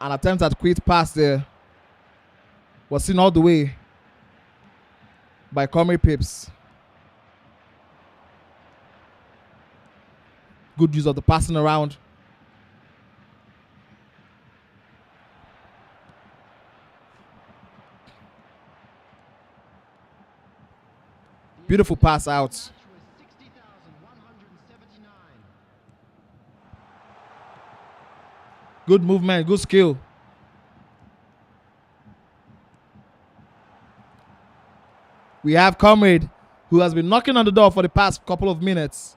An attempt at quick pass there was seen all the way by Comrade Pips. Good use of the passing around. Beautiful pass out. Good movement, good skill. We have Comrade, who has been knocking on the door for the past couple of minutes.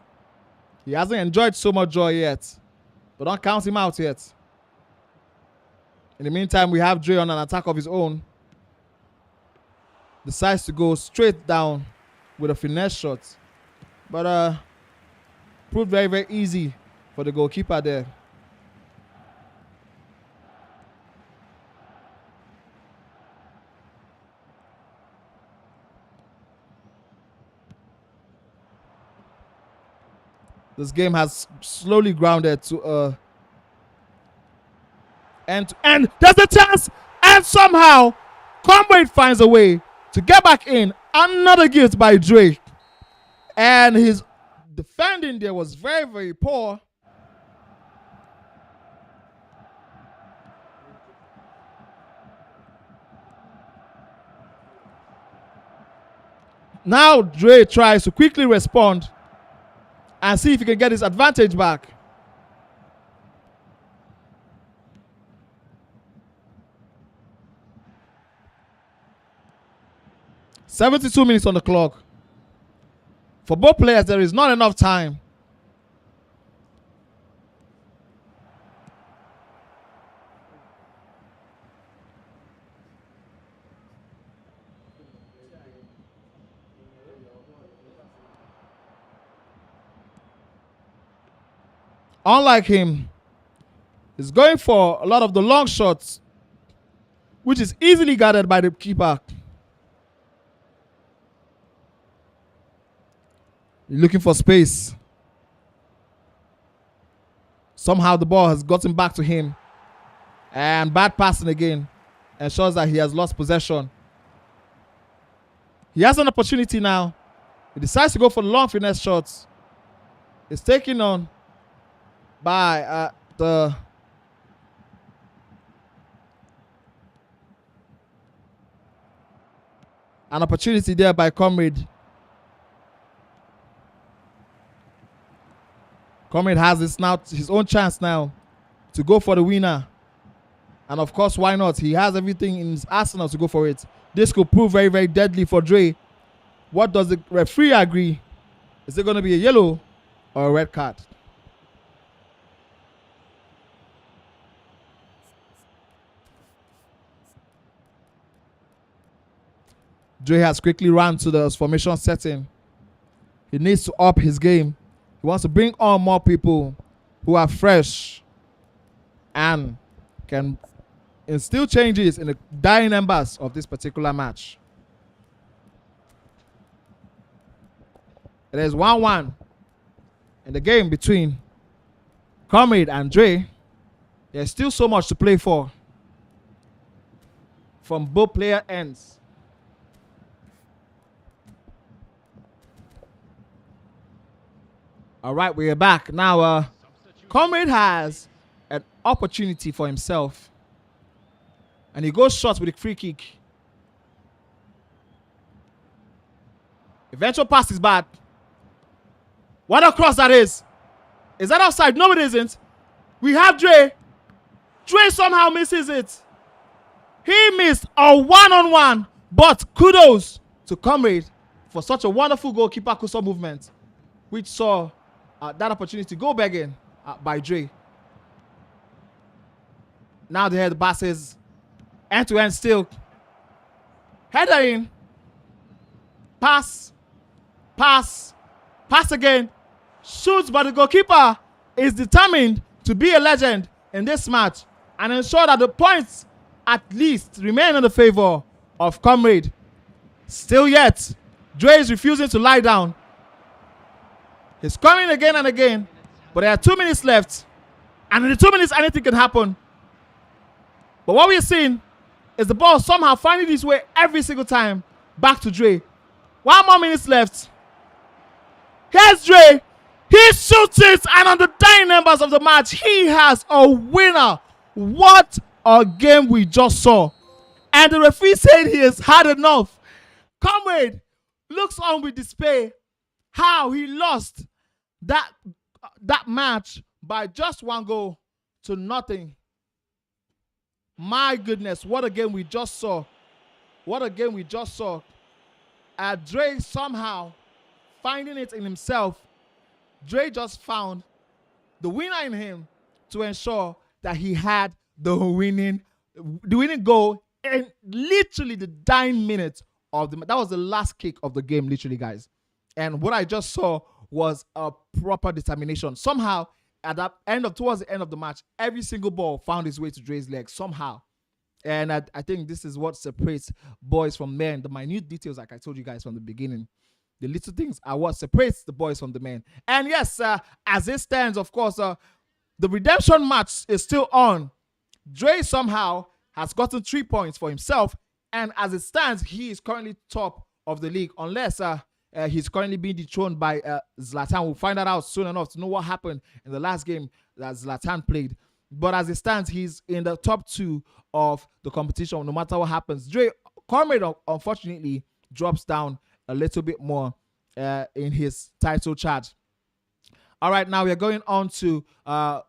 He hasn't enjoyed so much joy yet, but don't count him out yet. In the meantime, we have Dre on an attack of his own. Decides to go straight down with a finesse shot, but proved very, very easy for the goalkeeper there. This game has slowly grounded to end. There's a chance, and somehow Comrade finds a way to get back in. Another gift by Drake, and his defending there was very, very poor. Now Dre tries to quickly respond and see if he can get his advantage back. "72 minutes on the clock. For both players, there is not enough time. Unlike him, he's going for a lot of the long shots, which is easily guarded by the keeper. Looking for space. Somehow the ball has gotten back to him. And bad passing again ensures that he has lost possession. He has an opportunity now. He decides to go for the long finesse shots. It's taken on by an opportunity there by Comrade. Comrade has his own chance now to go for the winner. And of course, why not? He has everything in his arsenal to go for it. This could prove very, very deadly for Dre. What does the referee agree? Is it going to be a yellow or a red card? Dre has quickly run to the formation setting. He needs to up his game. He wants to bring on more people who are fresh and can instill changes in the dying embers of this particular match. It is 1-1 in the game between Comrade and Dre. There's still so much to play for from both player ends. All right, we are back. Now, Comrade has an opportunity for himself. And he goes short with a free kick. Eventual pass is bad. What a cross that is. Is that offside? No, it isn't. We have Dre. Dre somehow misses it. He missed a one-on-one. But kudos to Comrade for such a wonderful goalkeeper custom movement, which saw that opportunity go begging by Dre. Now the head passes end-to-end still. Header in. Pass. Pass. Pass again. Shoots, but the goalkeeper is determined to be a legend in this match and ensure that the points at least remain in the favor of Comrade. Still yet, Dre is refusing to lie down. He's coming again and again, but there are 2 minutes left. And in the 2 minutes, anything can happen. But what we're seeing is the ball somehow finding its way every single time back to Dre. 1 more minute left. Here's Dre. He shoots it, and on the dying numbers of the match, he has a winner. What a game we just saw. And the referee said he has had enough. Comrade looks on with despair how he lost that match by just 1 goal to nothing. My goodness, what a game we just saw. What a game we just saw. Dre somehow finding it in himself. Dre just found the winner in him to ensure that he had the winning goal in literally the dying minute of that was the last kick of the game, literally, guys. And what I just saw was a proper determination. Somehow, towards the end of the match, every single ball found its way to Dre's leg somehow. And I think this is what separates boys from men. The minute details, like I told you guys from the beginning. The little things are what separates the boys from the men. And yes, as it stands, of course, the redemption match is still on. Dre somehow has gotten 3 points for himself. And as it stands, he is currently top of the league. Unless he's currently being dethroned by Zlatan. We'll find that out soon enough to know what happened in the last game that Zlatan played. But as it stands, he's in the top 2 of the competition, no matter what happens. Dre, Comrade, unfortunately, drops down a little bit more in his title chart. All right, now we're going on to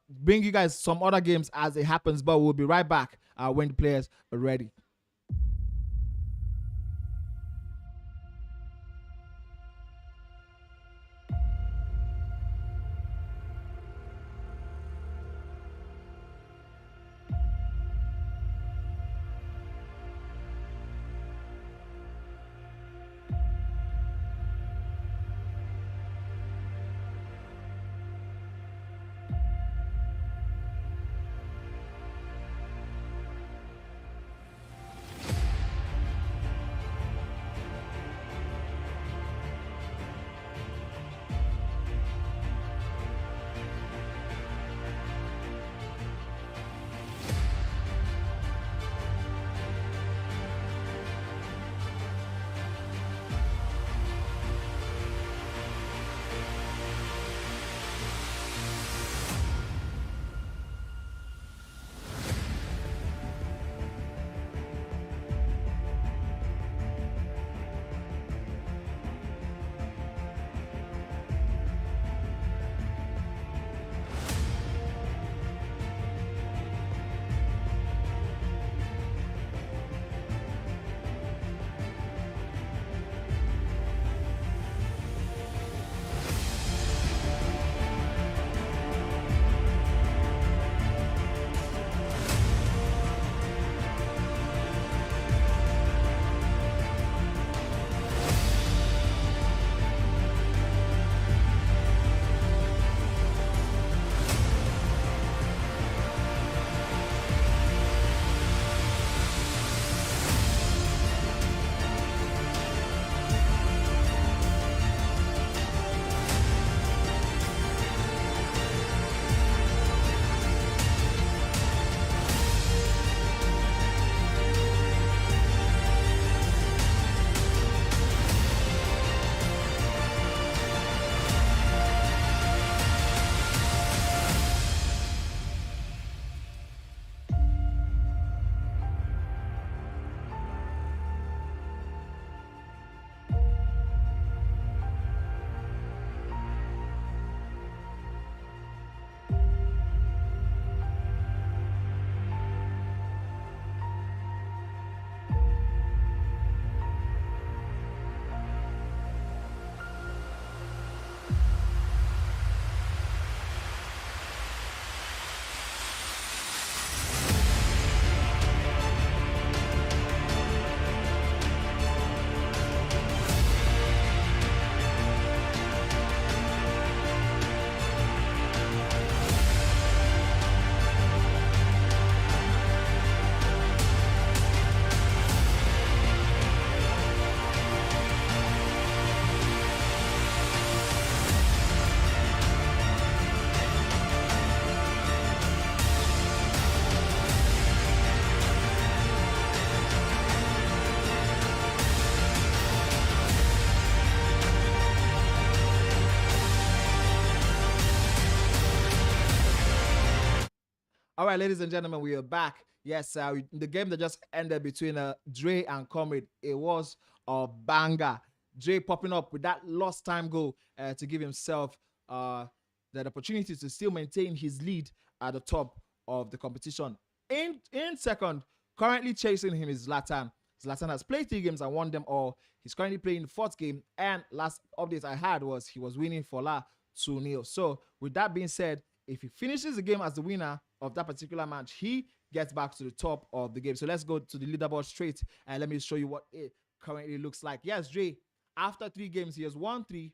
bring you guys some other games as it happens, but we'll be right back when the players are ready. All right, ladies and gentlemen, we are back. Yes, the game that just ended between Dre and Comrade, it was a banger. Dre popping up with that lost time goal to give himself the opportunity to still maintain his lead at the top of the competition. In second, currently chasing him is Zlatan. Zlatan has played 3 games and won them all. He's currently playing the 4th game, and last update I had was he was winning for La 2-0. So with that being said, if he finishes the game as the winner of that particular match, he gets back to the top of the game. So let's go to the leaderboard straight and let me show you what it currently looks like. Yes, Dre, after 3 games, he has won 3.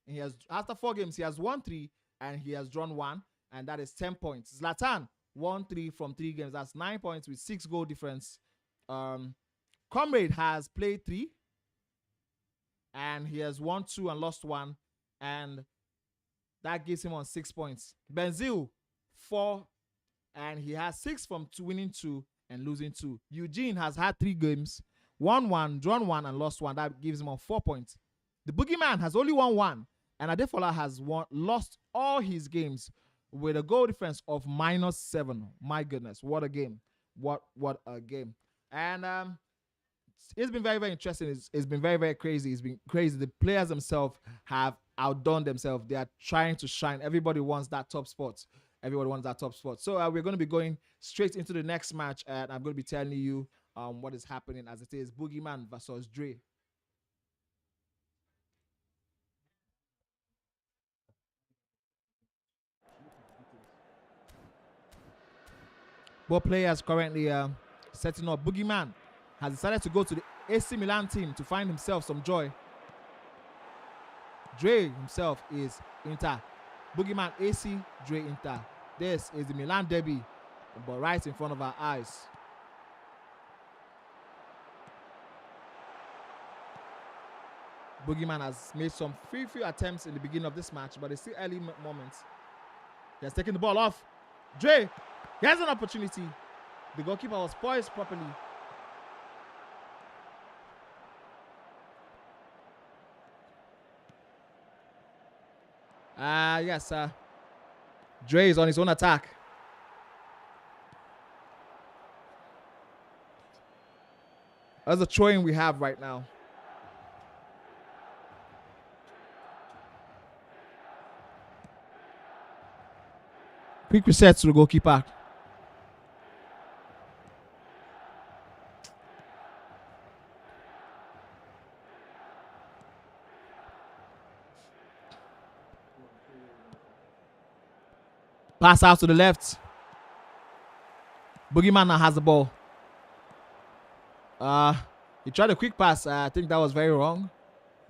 And after 4 games, he has won 3 and he has drawn 1, and that is 10 points. Zlatan won 3 from 3 games. That's 9 points with 6 goal difference. Comrade has played 3 and he has won 2 and lost 1, and that gives him on 6 points. Benzil 4 and he has 6 from winning 2 and losing 2. Eugene has had 3 games, won 1, drawn 1 and lost 1. That gives him on 4 points. The Boogeyman has only won 1, and Adefola has lost all his games with a goal difference of -7. My goodness, what a game. What a game. And it's been very, very interesting. It's been very, very crazy. It's been crazy. The players themselves have outdone themselves. They are trying to shine. Everybody wants that top spot. Everybody wants that top spot. So we're going to be going straight into the next match, and I'm going to be telling you what is happening as it is. Boogeyman versus Dre. Both players currently setting up. Boogeyman has decided to go to the AC Milan team to find himself some joy. Dre himself is Inter. Boogeyman AC, Dre Inter. This is the Milan derby, but right in front of our eyes. Boogeyman has made some few attempts in the beginning of this match, but it's still early moments. He has taken the ball off. Dre, he has an opportunity. The goalkeeper was poised properly. Yes, Dre is on his own attack. That's the throwing we have right now. Quick reset to the goalkeeper. Pass out to the left. Boogeyman now has the ball. He tried a quick pass. I think that was very wrong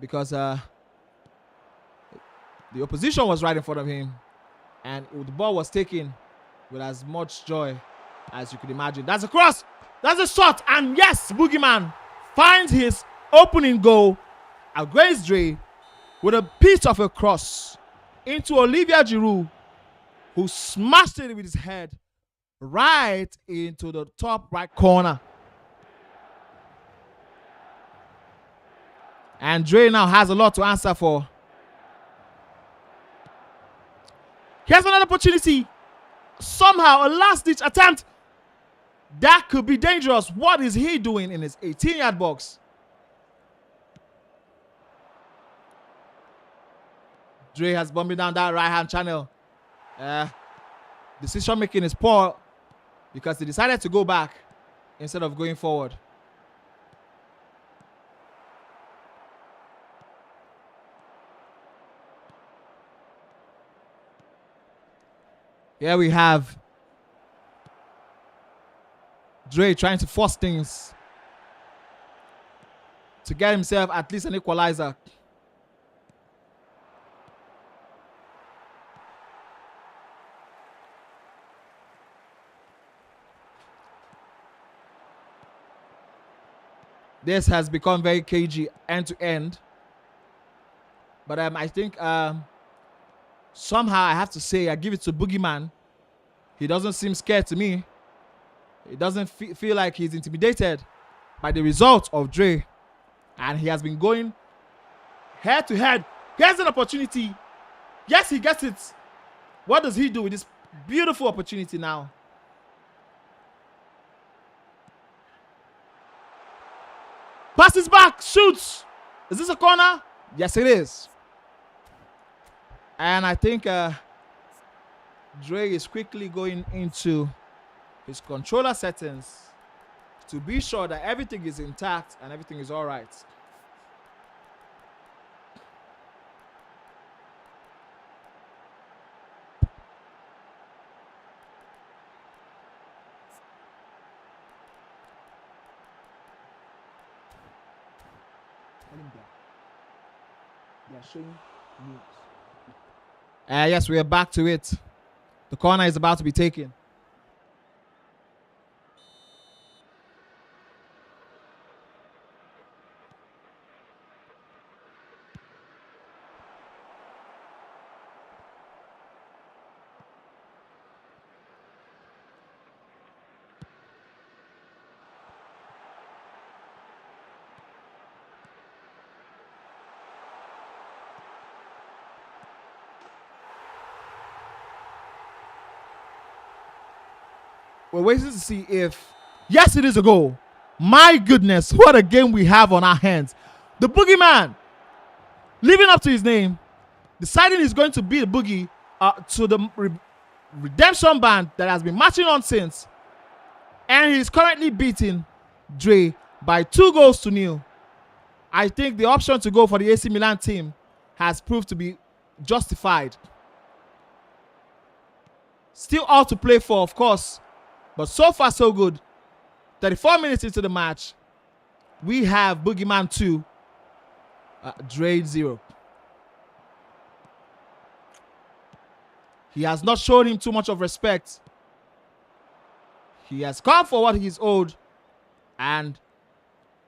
because the opposition was right in front of him, and the ball was taken with as much joy as you could imagine. That's a cross. That's a shot. And yes, Boogeyman finds his opening goal against Dre with a piece of a cross into Olivier Giroud, who smashed it with his head right into the top right corner. And Dre now has a lot to answer for. Here's another opportunity. Somehow, a last-ditch attempt. That could be dangerous. What is he doing in his 18-yard box? Dre has bombed down that right-hand channel. Decision making is poor because he decided to go back instead of going forward. Here we have Dre trying to force things to get himself at least an equalizer. This has become very cagey end to end. But I think somehow I have to say I give it to Boogeyman. He doesn't seem scared to me. He doesn't feel like he's intimidated by the result of Dre. And he has been going head to head. Here's an opportunity. Yes, he gets it. What does he do with this beautiful opportunity now? Passes back. Shoots. Is this a corner? Yes, it is. And I think Dre is quickly going into his controller settings to be sure that everything is intact and everything is all right. They are showing news. Yes, we are back to it. The corner is about to be taken. We're waiting to see if... Yes, it is a goal. My goodness, what a game we have on our hands. The boogeyman, living up to his name, deciding he's going to be the boogie to the redemption band that has been marching on since. And he's currently beating Dre by 2-0. I think the option to go for the AC Milan team has proved to be justified. Still all to play for, of course. But so far, so good. 34 minutes into the match, we have Boogeyman 2, Dre 0. He has not shown him too much of respect. He has come for what he's owed. And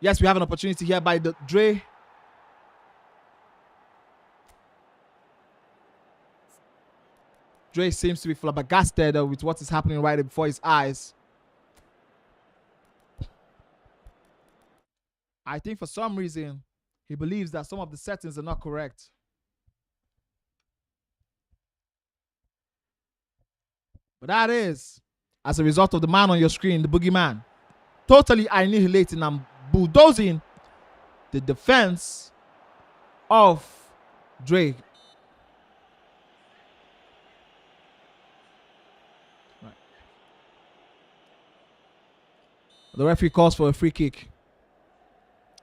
yes, we have an opportunity here by the Dre. Dre seems to be flabbergasted with what is happening right before his eyes. I think for some reason, he believes that some of the settings are not correct. But that is as a result of the man on your screen, the boogeyman, totally annihilating and bulldozing the defense of Dre. Right. The referee calls for a free kick.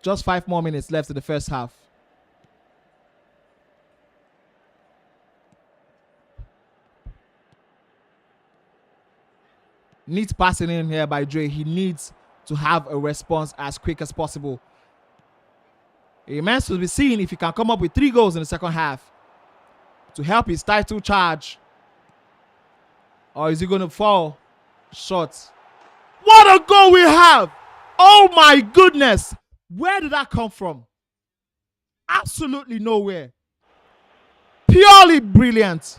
Just 5 more minutes left in the first half. Needs passing in here by Dre. He needs to have a response as quick as possible. It remains to be seen if he can come up with 3 goals in the second half to help his title charge. Or is he going to fall short? What a goal we have! Oh my goodness! Where did that come from? Absolutely nowhere. Purely brilliant.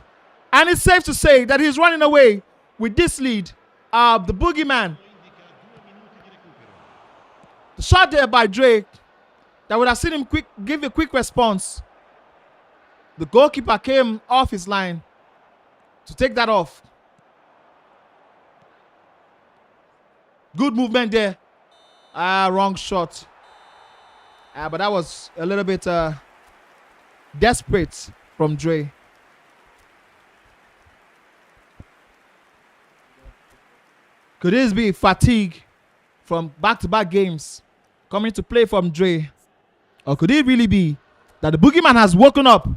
And it's safe to say that he's running away with this lead. The boogeyman. The shot there by Drake that would have seen him give a quick response. The goalkeeper came off his line to take that off. Good movement there. Wrong shot. But that was a little bit desperate from Dre. Could this be fatigue from back-to-back games coming to play from Dre? Or could it really be that the boogeyman has woken up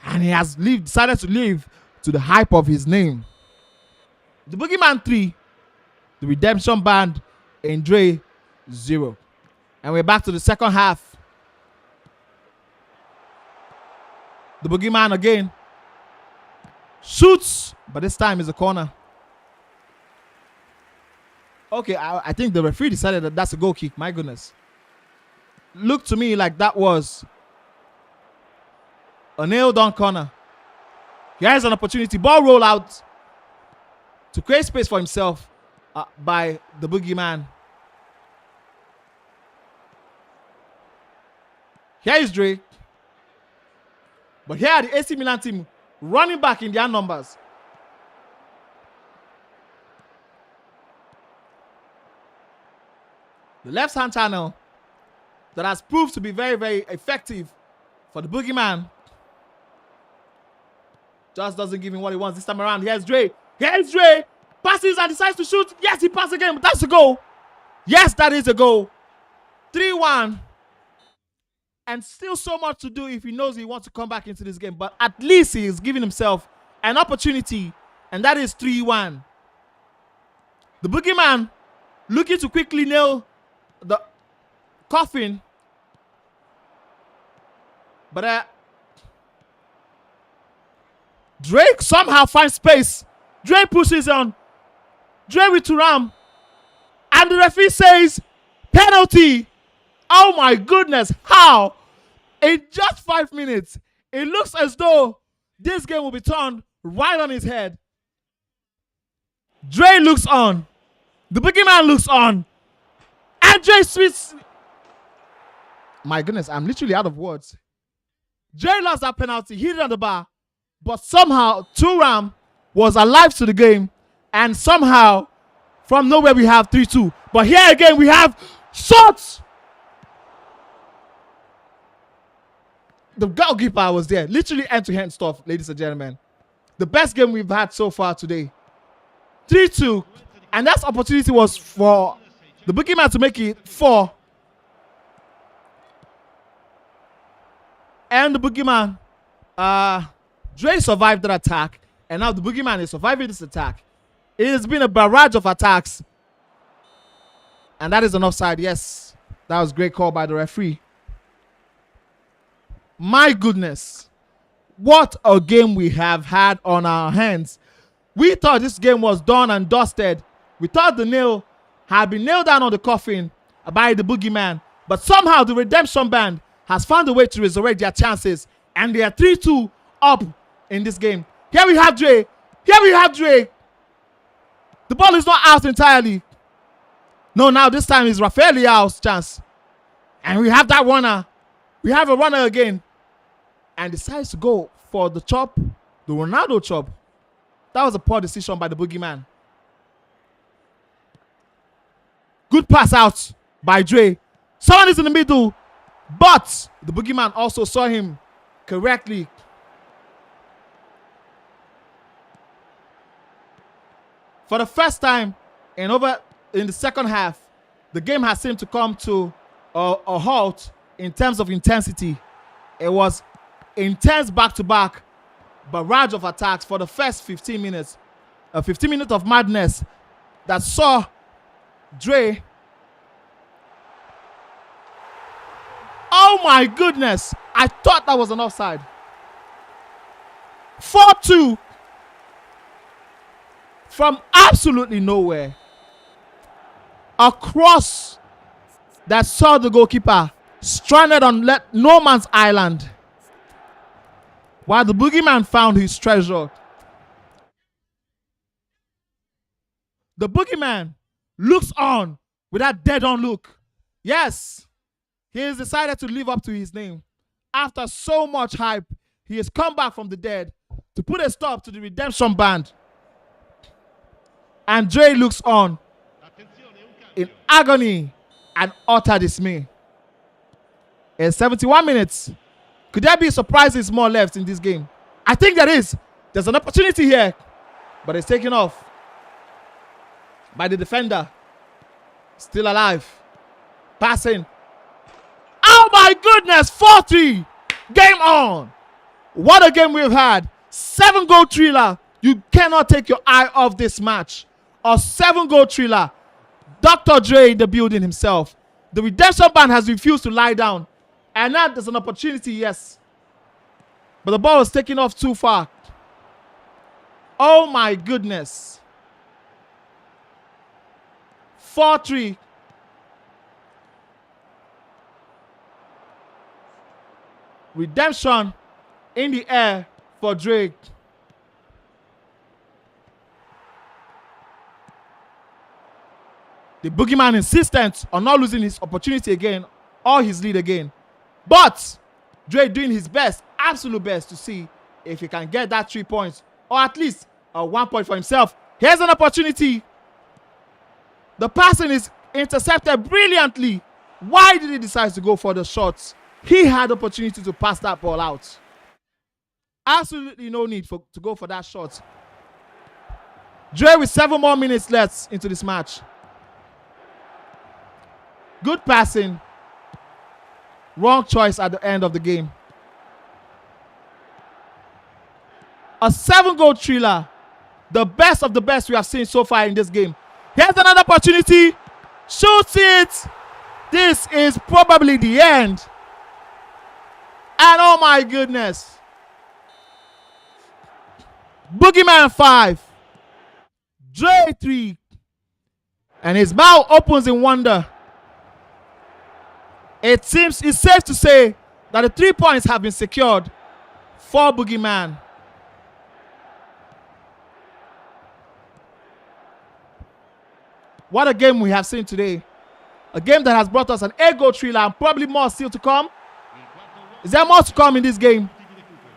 and he has decided to live to the hype of his name? The boogeyman 3, the redemption band, and Dre 0. And we're back to the second half. The boogeyman again shoots, but this time is a corner. Okay, I think the referee decided that that's a goal kick. My goodness. Looked to me like that was a nailed-on corner. He has an opportunity. Ball roll out to create space for himself by the boogeyman. Here is Drake. But here are the AC Milan team running back in their numbers. The left-hand channel that has proved to be very, very effective for the boogeyman. Just doesn't give him what he wants this time around. Here's Dre. Here's Dre. Passes and decides to shoot. Yes, he passed again, but that's a goal. Yes, that is a goal. 3-1. And still so much to do if he knows he wants to come back into this game. But at least he is giving himself an opportunity. And that is 3-1. The boogeyman looking to quickly nail the coffin. But Drake somehow finds space. Dre pushes on. Dre with Turam. And the referee says, penalty. Oh my goodness. How? In just 5 minutes, it looks as though this game will be turned right on his head. Dre looks on. The boogeyman looks on. And Dre switches. My goodness, I'm literally out of words. Dre lost that penalty, hit it on the bar. But somehow, Turam was alive to the game. And somehow, from nowhere, we have 3-2. But here again, we have shots. The goalkeeper was there. Literally end-to-end stuff, ladies and gentlemen. The best game we've had so far today. 3-2. And that opportunity was for the boogeyman to make it 4. And the boogeyman, Dre survived that attack. And now the boogeyman is surviving this attack. It has been a barrage of attacks. And that is an offside. Yes. That was a great call by the referee. My goodness. What a game we have had on our hands. We thought this game was done and dusted. We thought the nail had been nailed down on the coffin by the boogeyman. But somehow the redemption band has found a way to resurrect their chances. And they are 3-2 up in this game. Here we have Dre. Here we have Dre. The ball is not out entirely. No, now this time is Rafael Leao's chance. And we have that runner. We have a runner again. And decides to go for the chop. The Ronaldo chop. That was a poor decision by the boogeyman. Good pass out by Dre. Someone is in the middle. But the boogeyman also saw him correctly. For the first time in the second half, the game has seemed to come to a halt in terms of intensity. It was intense back-to-back barrage of attacks for the first 15 minutes. A 15 minutes of madness that saw Dre. Oh my goodness. I thought that was an offside. 4-2. From absolutely nowhere. A cross that saw the goalkeeper stranded on no man's island. While the boogeyman found his treasure. The boogeyman looks on with that dead-on look. Yes, he has decided to live up to his name. After so much hype, he has come back from the dead to put a stop to the redemption band. And Dre looks on in agony and utter dismay. In 71 minutes, could there be surprises more left in this game? I think there is. There's an opportunity here, but it's taken off by the defender. Still alive. Passing. Oh my goodness, 4-3. Game on. What a game we've had. 7-goal thriller. You cannot take your eye off this match. A 7-goal thriller. Dr. Dre in the building himself. The redemption band has refused to lie down. And now there's an opportunity, yes. But the ball was taken off too far. Oh my goodness. 4-3. Redemption in the air for Drake. The boogeyman insistent on not losing his opportunity again or his lead again. But Drake doing his best, absolute best, to see if he can get that 3 points or at least a 1 point for himself. Here's an opportunity. The passing is intercepted brilliantly Why did he decide to go for the shots? He had the opportunity to pass that ball out. Absolutely no need to go for that shot. Dre with 7 more minutes left into this match. Good passing. Wrong choice at the end of the game. A 7-goal thriller. The best of the best we have seen so far in this game. Here's another opportunity. Shoots it. This is probably the end. And oh my goodness. Boogeyman 5. Dre 3. And his mouth opens in wonder. It seems it's safe to say that the 3 points have been secured for Boogeyman. What a game we have seen today. A game that has brought us an 8-goal thriller and probably more still to come. Is there more to come in this game?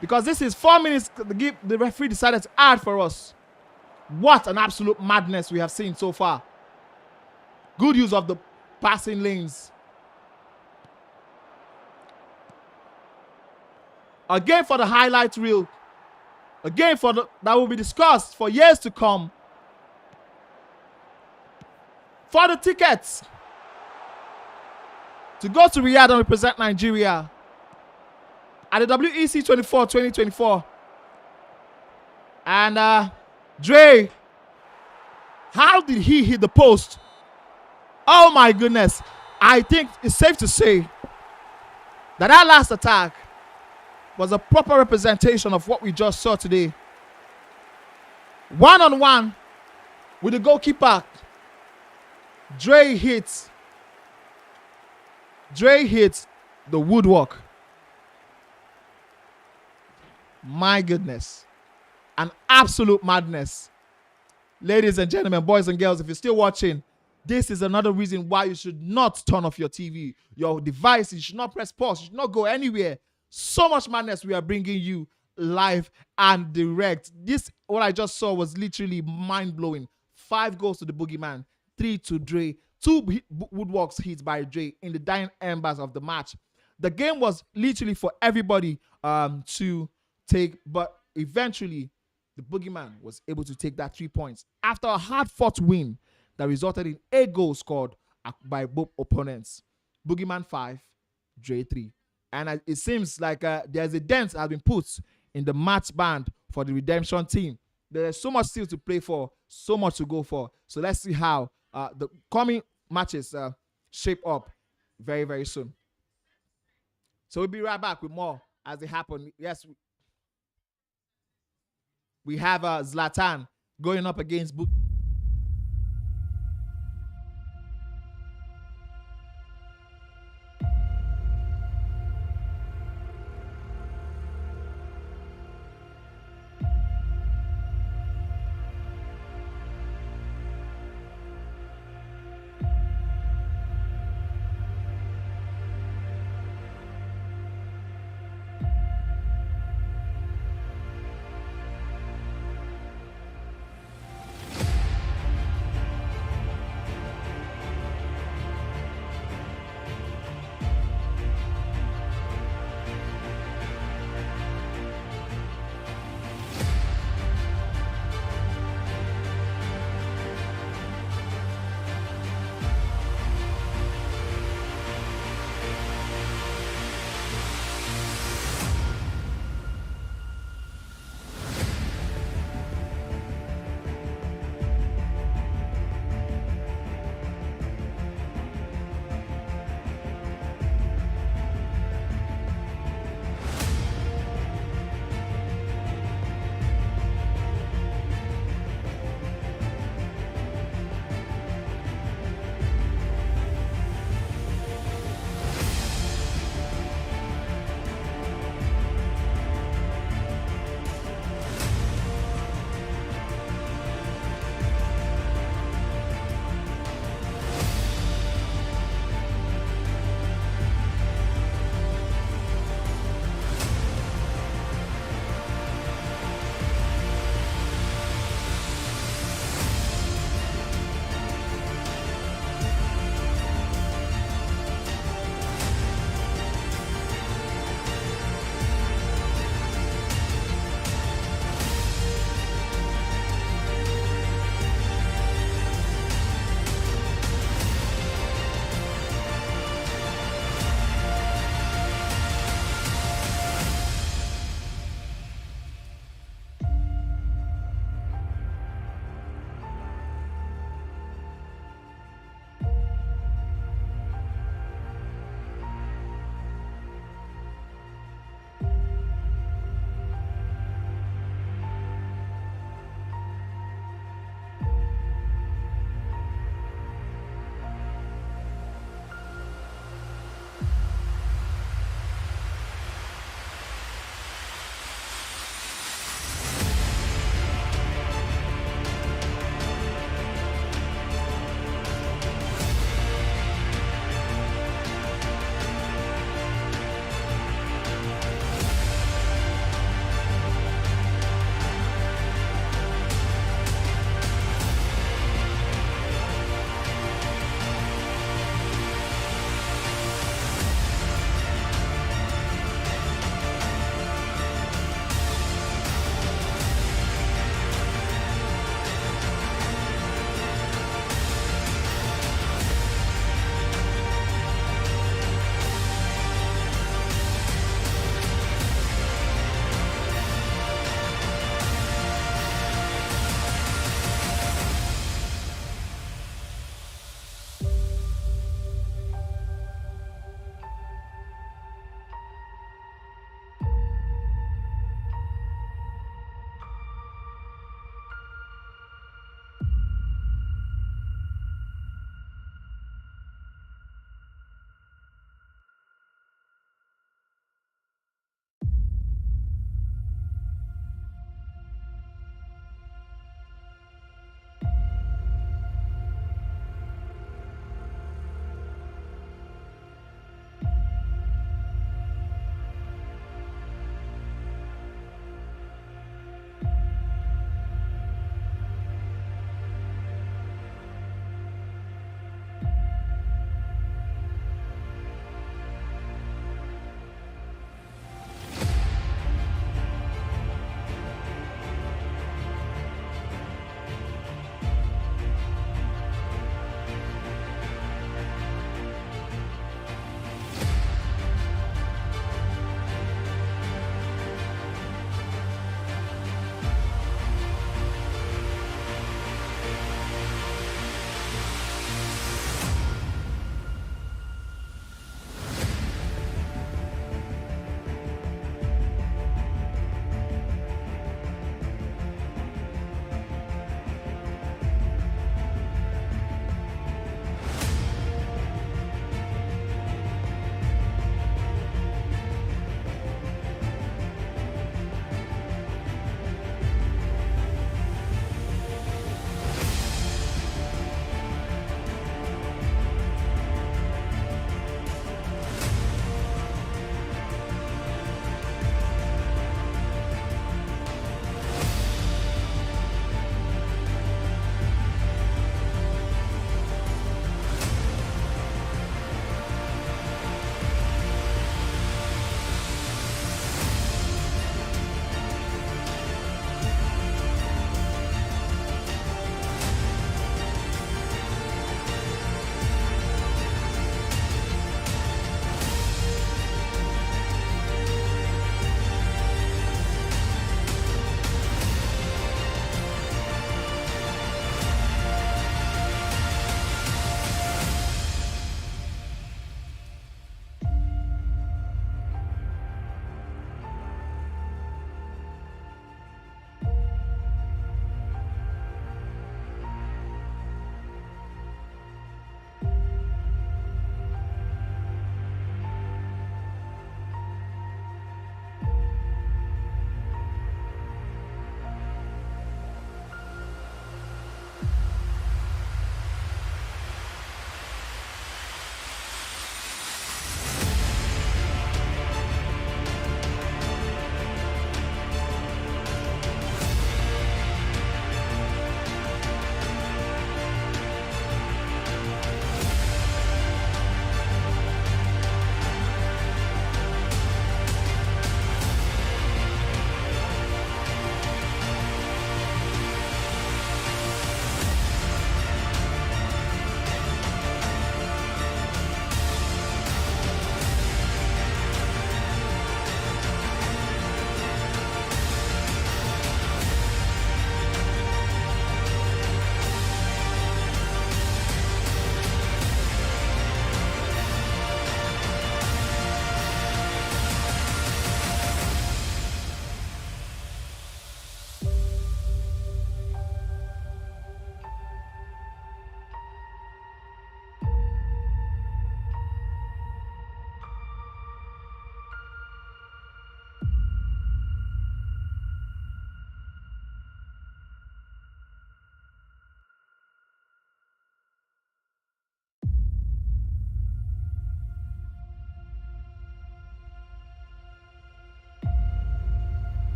Because this is 4 minutes the referee decided to add for us. What an absolute madness we have seen so far. Good use of the passing lanes. A game for the highlight reel. A game that will be discussed for years to come. For the tickets to go to Riyadh and represent Nigeria at the WEC 2024. And Dre, how did he hit the post? Oh my goodness. I think it's safe to say that last attack was a proper representation of what we just saw today. One-on-one with the goalkeeper. Dre hits the woodwork. My goodness. An absolute madness. Ladies and gentlemen, boys and girls, if you're still watching, this is another reason why you should not turn off your TV, your device. You should not press pause. You should not go anywhere. So much madness we are bringing you live and direct. This, what I just saw, was literally mind-blowing. 5 goals to the Boogeyman. 3 to Dre, 2 woodworks hits by Dre in the dying embers of the match. The game was literally for everybody to take, but eventually the Boogeyman was able to take that 3 points after a hard-fought win that resulted in 8 goals scored by both opponents. Boogeyman 5, Dre 3. And it seems like there's a dent that has been put in the match band for the redemption team. There's so much still to play for, so much to go for. So let's see how the coming matches shape up very, very soon. So we'll be right back with more as they happen. Yes, we have Zlatan going up against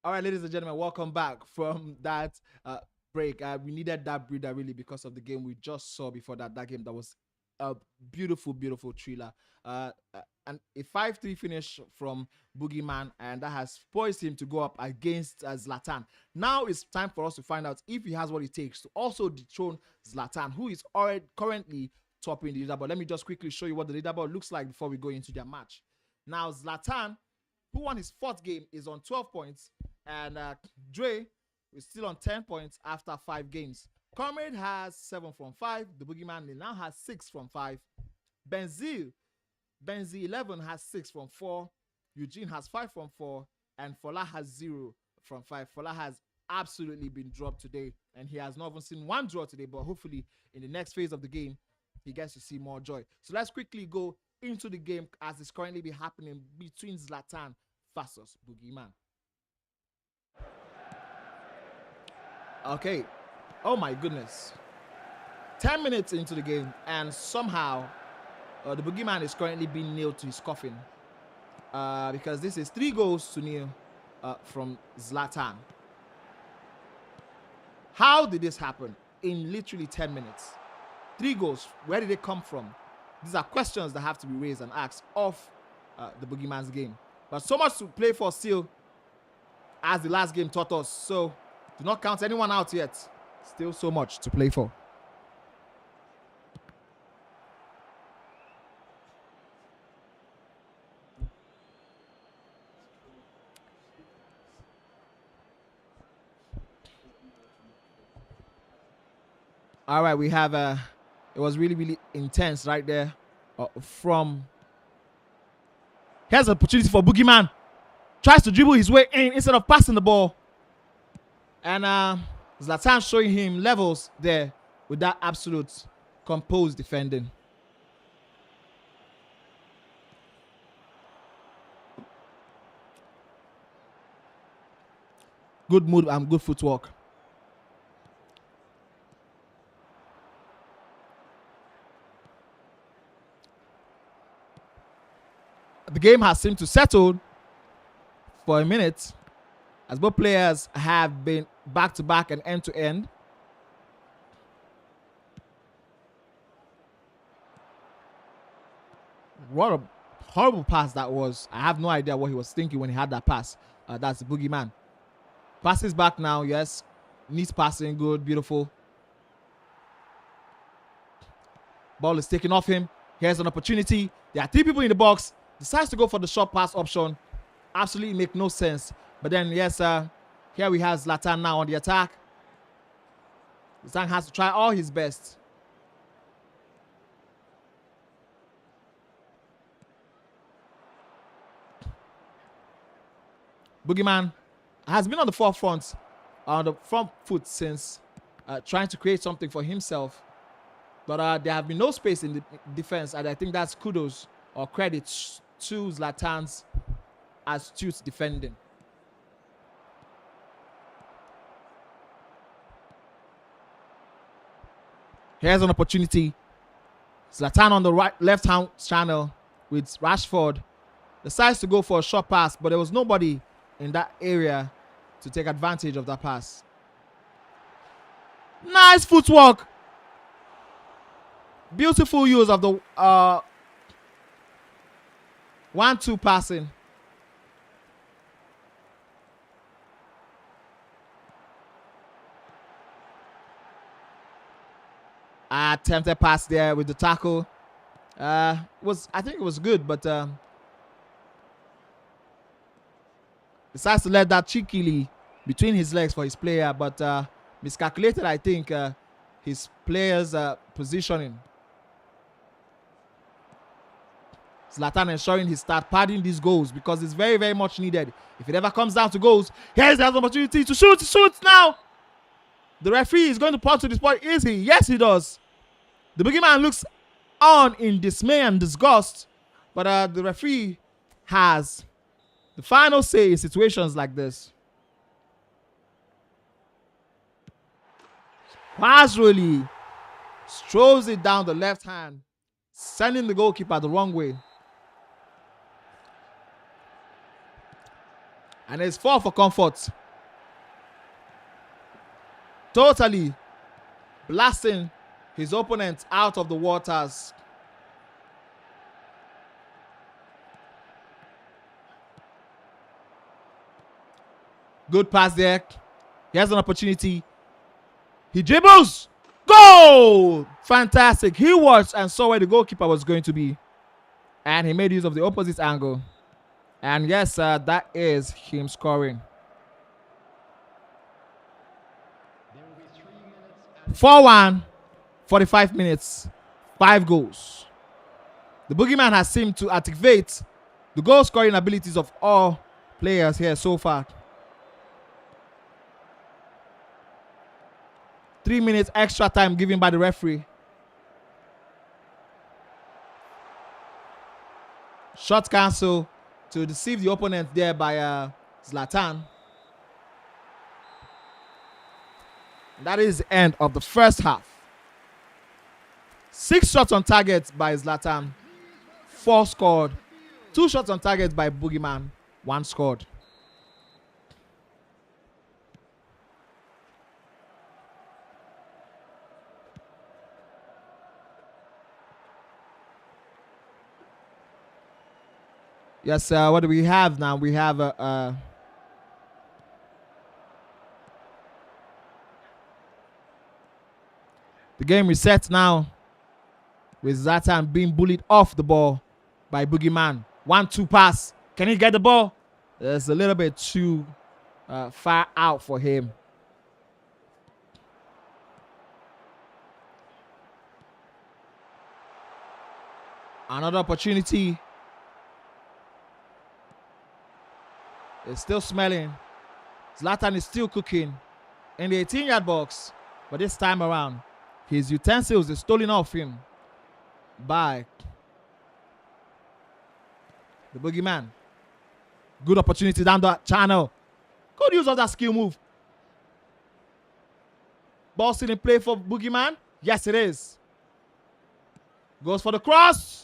All right, ladies and gentlemen, welcome back from that break. We needed that breather really because of the game we just saw before that. That game that was a beautiful, beautiful thriller. And a 5-3 finish from Boogeyman, and that has poised him to go up against Zlatan. Now it's time for us to find out if he has what it takes to also dethrone Zlatan, who is already currently topping the leaderboard. Let me just quickly show you what the leaderboard looks like before we go into their match. Now, Zlatan, who won his 4th game, is on 12 points. And Dre is still on 10 points after 5 games. Comrade has 7 from 5. The Boogeyman now has 6 from 5. Benzi 11 has 6 from 4. Eugene has 5 from 4. And Fola has 0 from 5. Fola has absolutely been dropped today. And he has not even seen one draw today. But hopefully in the next phase of the game, he gets to see more joy. So let's quickly go into the game as it's currently be happening between Zlatan versus Boogeyman. Okay. Oh my goodness. 10 minutes into the game, and somehow the Boogeyman is currently being nailed to his coffin. Because this is 3-0 from Zlatan. How did this happen in literally 10 minutes? 3 goals. Where did they come from? These are questions that have to be raised and asked of the Boogeyman's game. But so much to play for still, as the last game taught us. So do not count anyone out yet. Still so much to play for. All right, we have it was really, really intense right there from... Here's an opportunity for Boogeyman. Tries to dribble his way in instead of passing the ball. And Zlatan showing him levels there with that absolute composed defending. Good mood and good footwork. The game has seemed to settle for a minute, as both players have been back-to-back and end-to-end. What a horrible pass that was. I have no idea what he was thinking when he had that pass. That's the Boogeyman. Passes back now, yes. Neat passing, good, beautiful. Ball is taken off him. Here's an opportunity. There are 3 people in the box. Decides to go for the short pass option. Absolutely make no sense. But then, yes, here we have Zlatan now on the attack. Zlatan has to try all his best. Boogeyman has been on the forefront, on the front foot since trying to create something for himself. But there have been no space in the defense, and I think that's kudos or credit to Zlatan's astute defending. Here's an opportunity. Zlatan on the left-hand channel with Rashford. Decides to go for a short pass, but there was nobody in that area to take advantage of that pass. Nice footwork. Beautiful use of the 1-2 passing. Attempted pass there with the tackle. I think it was good, but decides to let that cheekily between his legs for his player, but miscalculated, I think, his player's positioning. Zlatan ensuring he start padding these goals because it's very, very much needed. If it ever comes down to goals, here's the opportunity to shoot. Shoots now. The referee is going to point to this point. Is he? Yes, he does. The Boogeyman looks on in dismay and disgust, but the referee has the final say in situations like this. Casually strolls it down the left hand, sending the goalkeeper the wrong way. And it's 4 for comfort. Totally blasting his opponent out of the waters. Good pass there. He has an opportunity. He dribbles. Goal! Fantastic. He watched and saw where the goalkeeper was going to be. And he made use of the opposite angle. And yes, that is him scoring. 4-1, 45 minutes, 5 goals. The boogeyman has seemed to activate the goal scoring abilities of all players here so far. 3 minutes extra time given by the referee. Shot cancel to deceive the opponent there by Zlatan. That is the end of the first half. 6 shots on target by Zlatan. 4 scored. 2 shots on target by Boogeyman. 1 scored. Yes, what do we have now? We have the game resets now with Zlatan being bullied off the ball by Boogeyman. 1-2 pass. Can he get the ball? It's a little bit too far out for him. Another opportunity. It's still smelling. Zlatan is still cooking in the 18-yard box. But this time around, his utensils is stolen off him by the Boogeyman. Good opportunity down the channel. Good use of that skill move. Ball still in play for Boogeyman. Yes, it is. Goes for the cross.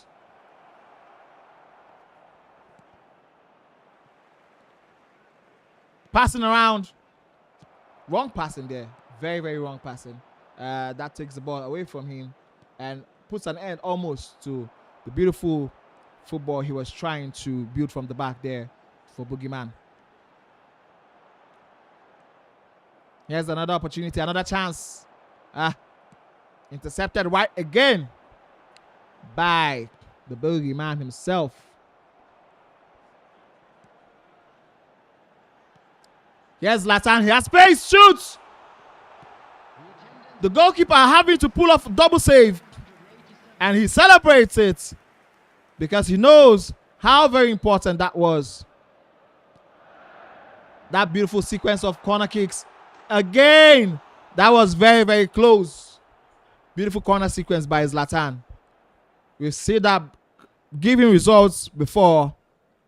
Passing around. Wrong passing there. Very, very wrong passing. That takes the ball away from him and puts an end almost to the beautiful football he was trying to build from the back there for Boogeyman. Here's another opportunity, another chance. Intercepted right again by the Boogeyman himself. Here's Zlatan. He has space. Shoots. The goalkeeper having to pull off a double save. And he celebrates it because he knows how very important that was. That beautiful sequence of corner kicks. Again, that was very, very close. Beautiful corner sequence by Zlatan. We've seen that giving results before.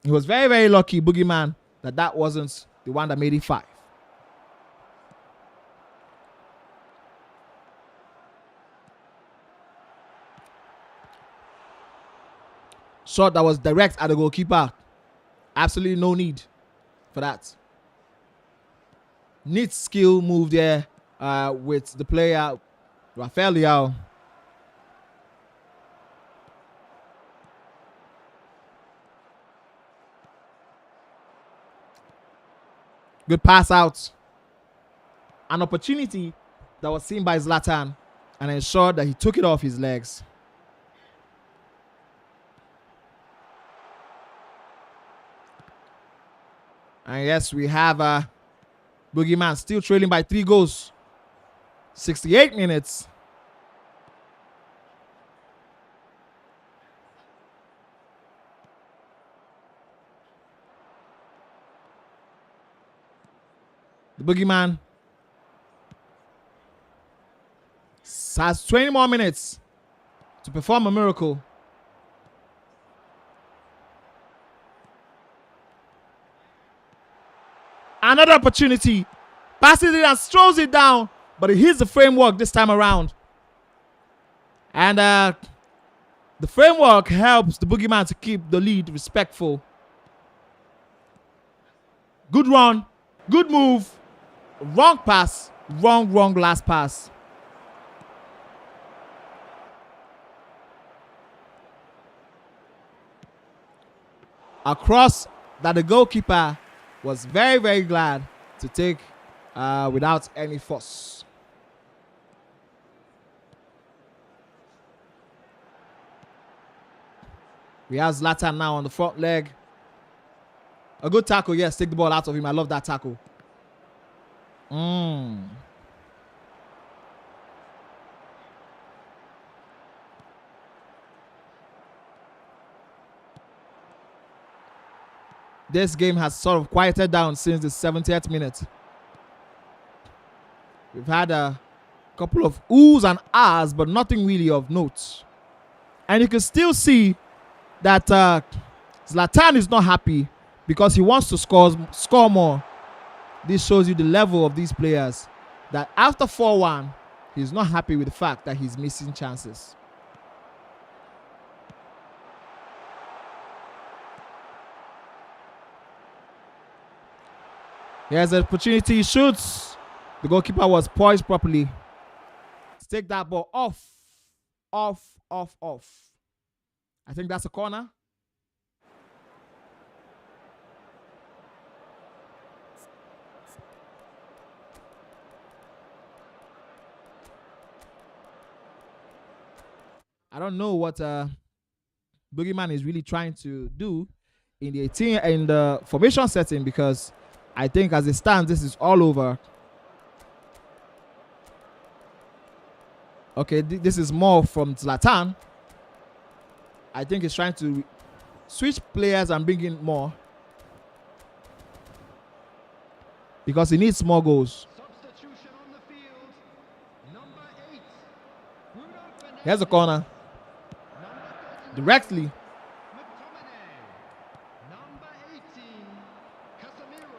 He was very, very lucky, Boogeyman, that wasn't the one that made it 5. Shot that was direct at the goalkeeper. Absolutely no need for that. Neat skill move there with the player, Rafael Leao. Good pass out. An opportunity that was seen by Zlatan and ensured that he took it off his legs. And yes, we have Boogeyman still trailing by 3 goals. 68 minutes. The Boogeyman has 20 more minutes to perform a miracle. Another opportunity. Passes it and throws it down, but it hits the framework this time around. And the framework helps the Boogeyman to keep the lead respectful. Good run. Good move. Wrong pass. Wrong last pass. Across that the goalkeeper was very, very glad to take without any fuss. We have Zlatan now on the front leg. A good tackle, yes. Take the ball out of him. I love that tackle. This game has sort of quieted down since the 70th minute. We've had a couple of oohs and ahs, but nothing really of note. And you can still see that Zlatan is not happy because he wants to score more. This shows you the level of these players, that after 4-1, he's not happy with the fact that he's missing chances. Here's an opportunity. He shoots. The goalkeeper was poised properly. Let's take that ball off. I think that's a corner. I don't know what Boogeyman is really trying to do in the formation setting, because I think as it stands, this is all over. Okay, this is more from Zlatan. I think he's trying to switch players and bring in more, because he needs more goals. Substitution on the field. Number 8. Here's a corner. Directly. Number 18. Casemiro.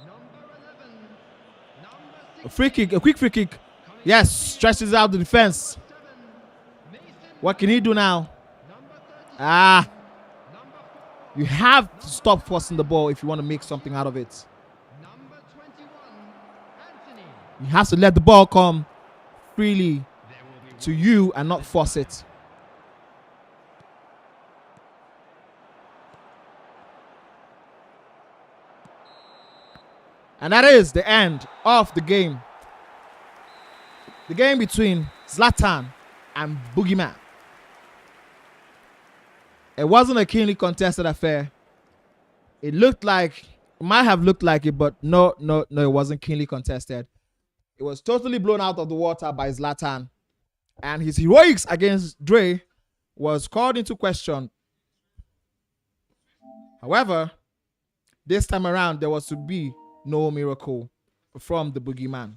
Number 11. A free kick, a quick free kick. Yes, stretches out the defense. What can he do now? You have to stop forcing the ball if you want to make something out of it. You have to let the ball come freely to you and not force it. And that is the end of the game. The game between Zlatan and Boogeyman. It wasn't a keenly contested affair. It might have looked like it, but no, it wasn't keenly contested. It was totally blown out of the water by Zlatan. And his heroics against Dre was called into question. However, this time around, there was to be no miracle from the Boogeyman.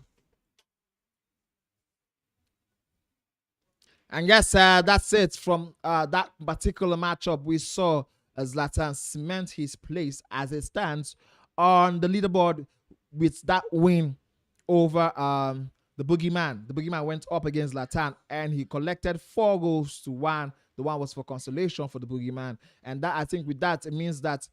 And yes, that's it from that particular matchup. We saw Zlatan cement his place as it stands on the leaderboard with that win over the Boogeyman. The Boogeyman went up against Zlatan and he collected 4 goals to 1. The one was for consolation for the Boogeyman. And that, I think with that, it means that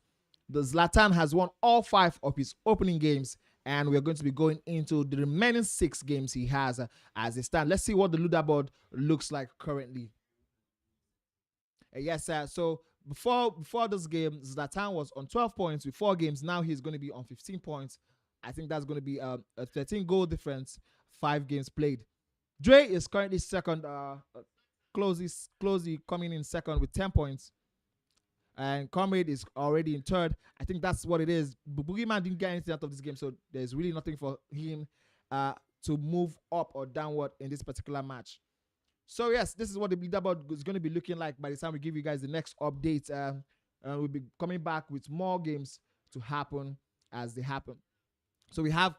the Zlatan has won all 5 of his opening games, and we're going to be going into the remaining 6 games he has as it stands. Let's see what the leaderboard looks like currently. Yes, so before this game, Zlatan was on 12 points with 4 games. Now he's going to be on 15 points. I think that's going to be a 13 goal difference, 5 games played. Dre is currently second, closely coming in second with 10 points. And Comrade is already in third. I think that's what it is. Boogeyman didn't get anything out of this game, so there's really nothing for him to move up or downward in this particular match. So yes, this is what the leaderboard is going to be looking like by the time we give you guys the next update. We'll be coming back with more games to happen as they happen. So we have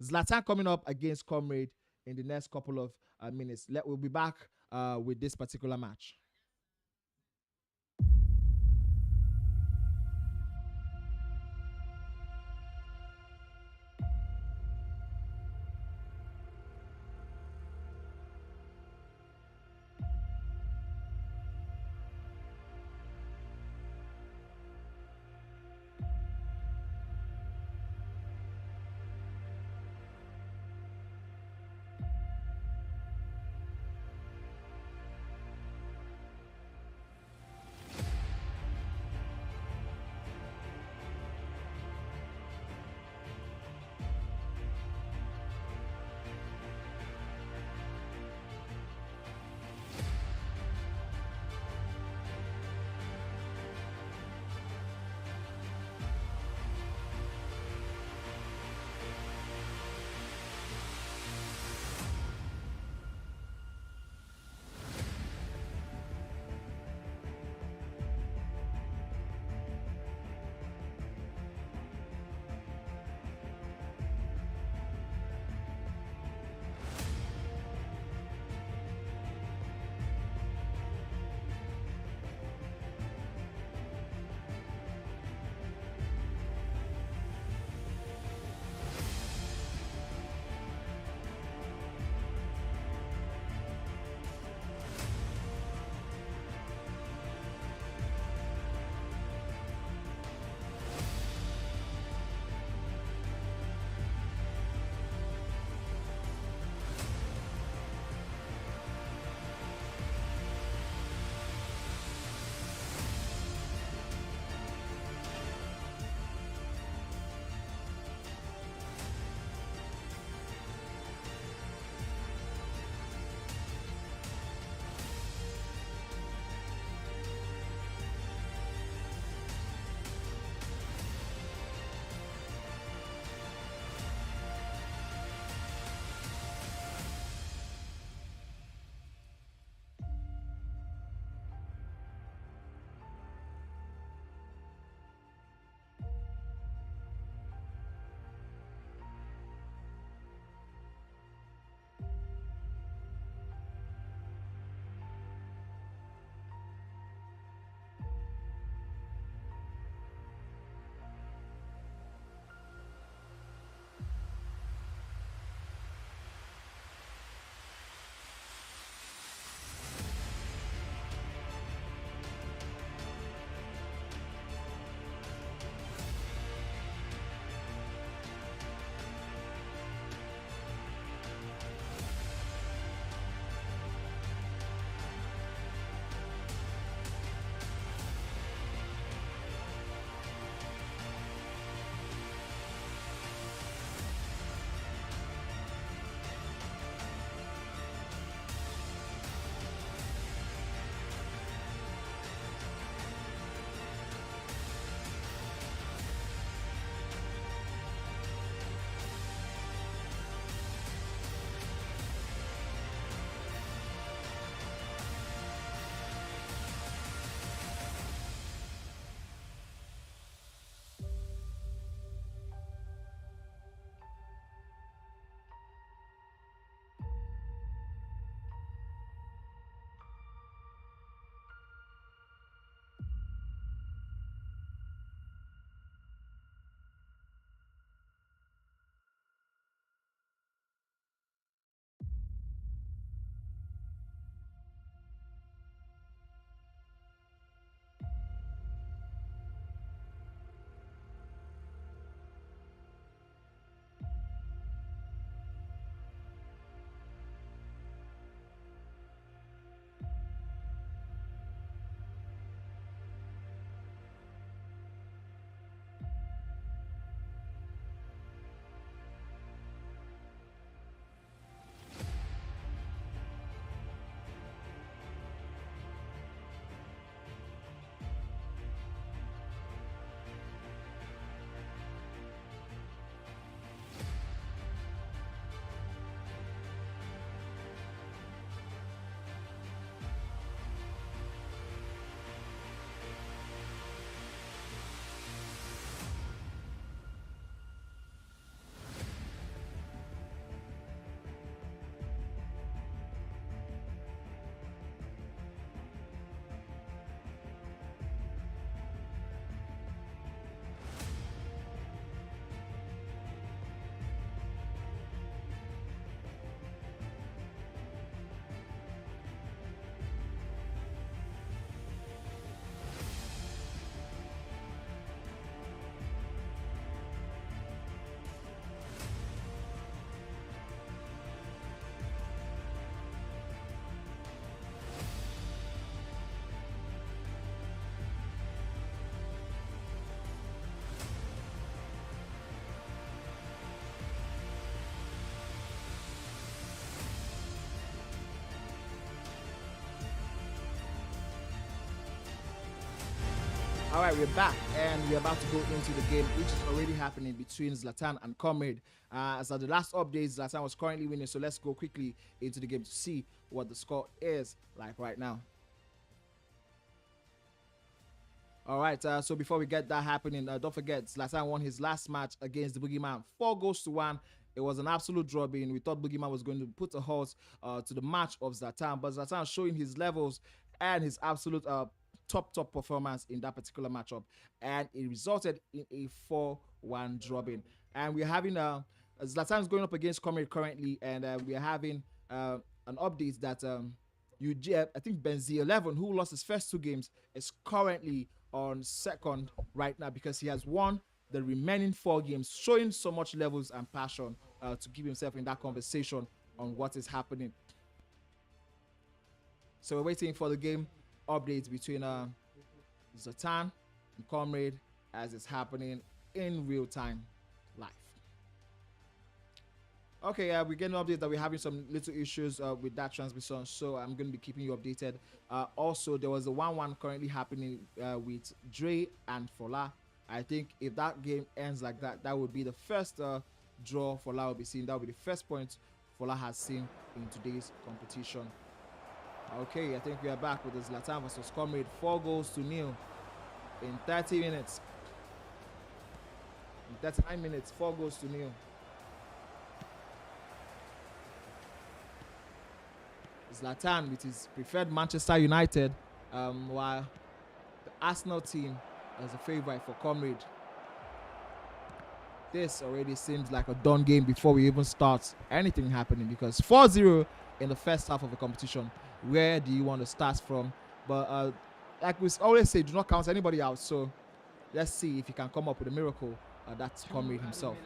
Zlatan coming up against Comrade in the next couple of minutes. We'll be back with this particular match. All right, we're back and we're about to go into the game, which is already happening between Zlatan and Comrade. As at the last update, Zlatan was currently winning, so let's go quickly into the game to see what the score is like right now. All right, so before we get that happening, don't forget, Zlatan won his last match against the Boogeyman, 4-1. It was an absolute drubbing. We thought Boogeyman was going to put a halt to the match of Zlatan, but Zlatan showing his levels and his absolute top performance in that particular matchup, and it resulted in a 4-1 drubbing. And we're having Zlatan is going up against Comrade currently, and we're having an update that I think Benzi 11, who lost his first 2 games, is currently on second right now because he has won the remaining 4 games, showing so much levels and passion to keep himself in that conversation on what is happening. So we're waiting for the game updates between Zlatan and Comrade as it's happening in real time live. Okay, we're getting an update that we're having some little issues with that transmission, so I'm going to be keeping you updated. Also, there was a 1-1 currently happening with Dre and Fola. I think if that game ends like that, that would be the first draw Fola will be seeing. That will be the first point Fola has seen in today's competition. Okay, I think we are back with the Zlatan versus Comrade, 4-0 in 30 minutes. In 39 minutes, 4-0. Zlatan with his preferred Manchester United, while the Arsenal team is a favorite for Comrade. This already seems like a done game before we even start anything happening, because 4-0 in the first half of the competition. Where do you want to start from? But like we always say, do not count anybody out. So let's see if he can come up with a miracle. That's Comrade himself.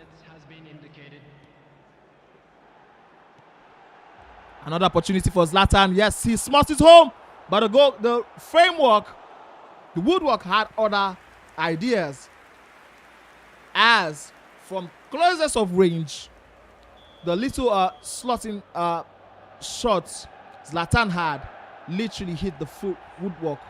Another opportunity for Zlatan. Yes, he smashed it home, but the framework, the woodwork had other ideas. As from closest of range, the little slotting shots Zlatan had literally hit the woodwork.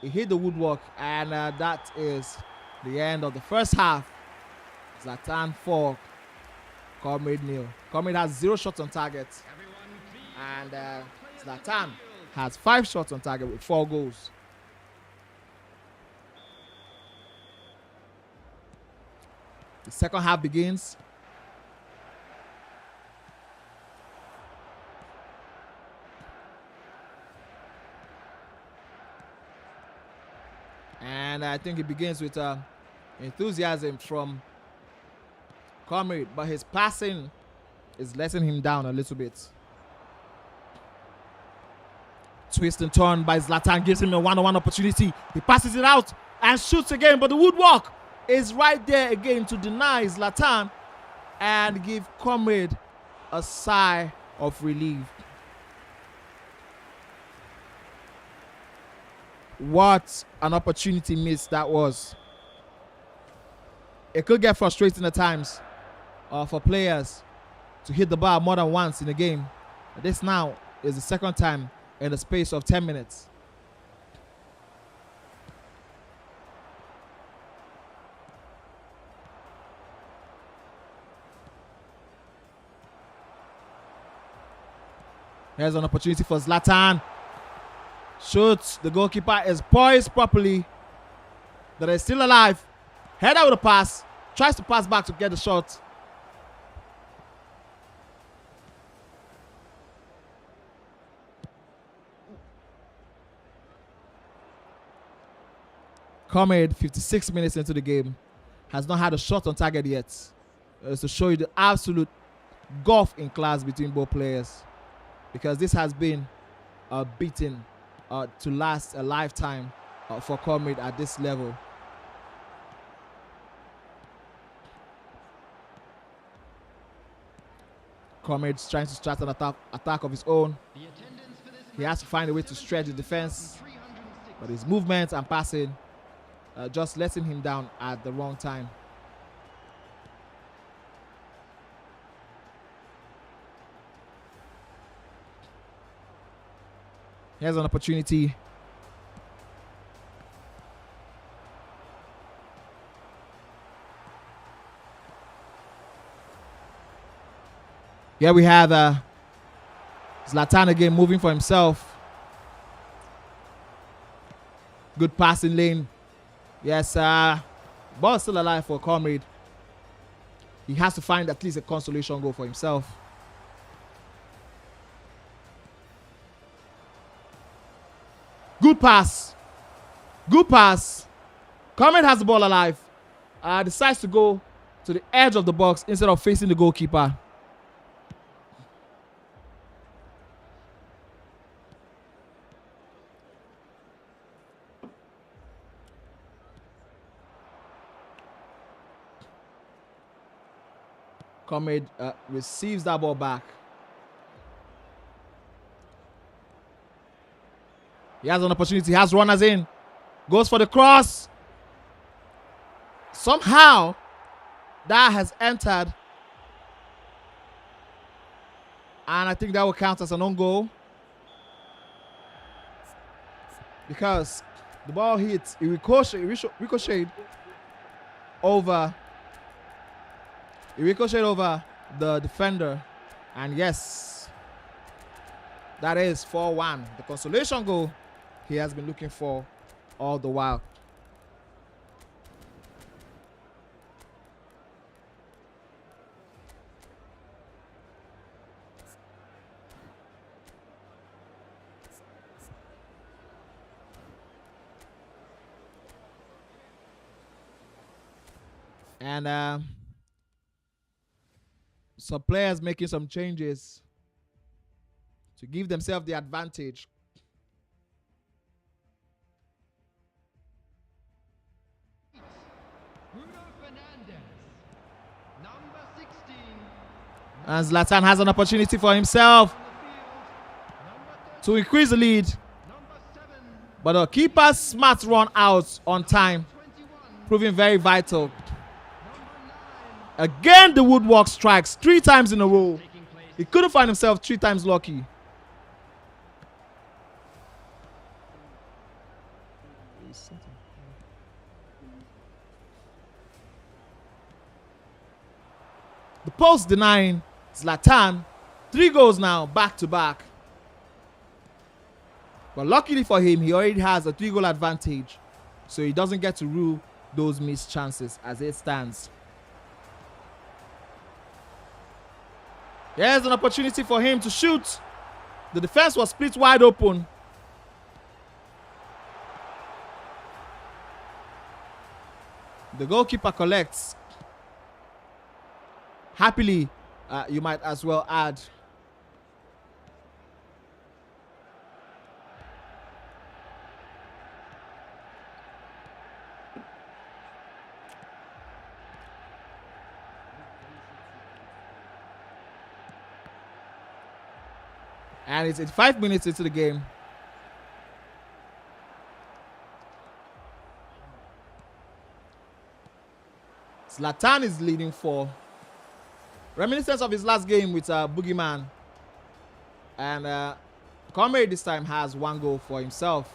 He hit the woodwork, and that is the end of the first half. Zlatan 4, Comrade 0. Comrade has 0 shots on target, and Zlatan has 5 shots on target with 4 goals. The second half begins. And I think it begins with enthusiasm from Comrade, but his passing is letting him down a little bit. Twist and turn by Zlatan gives him a one-on-one opportunity. He passes it out and shoots again, but the woodwork is right there again to deny Zlatan and give Comrade a sigh of relief. What an opportunity missed that was. It could get frustrating at times for players to hit the bar more than once in a game. This now is the second time in the space of 10 minutes. Here's an opportunity for Zlatan. Shoots. The goalkeeper is poised properly. That is still alive. Head out with a pass. Tries to pass back to get the shot. Comrade, 56 minutes into the game, has not had a shot on target yet. To show you the absolute gulf in class between both players. Because this has been a beating to last a lifetime for Comrade at this level. Comrade's trying to start an attack of his own. He has to find a way to stretch the defense, but his movement and passing just letting him down at the wrong time. Here's an opportunity. Here we have Zlatan again moving for himself. Good passing lane. Yes, ball still alive for Comrade. He has to find at least a consolation goal for himself. Good pass. Good pass. Comrade has the ball alive. Decides to go to the edge of the box instead of facing the goalkeeper. Comrade receives that ball back. He has an opportunity. He has runners in. Goes for the cross. Somehow, that has entered. And I think that will count as an own goal. Because the ball hits. It ricocheted over. It ricocheted over the defender. And yes, that is 4-1. The consolation goal he has been looking for all the while. And some players making some changes to give themselves the advantage. And Zlatan has an opportunity for himself to increase the lead. But the keeper's smart run out on time, proving very vital. Again, the woodwork strikes 3 times in a row. He couldn't find himself 3 times lucky. The post denying Zlatan. 3 goals now, back to back. But luckily for him, he already has a 3-goal advantage. So he doesn't get to rue those missed chances as it stands. Here's an opportunity for him to shoot. The defense was split wide open. The goalkeeper collects. Happily, you might as well add. And it's 5 minutes into the game. Zlatan is leading 4. Reminiscence of his last game with Boogeyman. And Comrade this time has 1 goal for himself.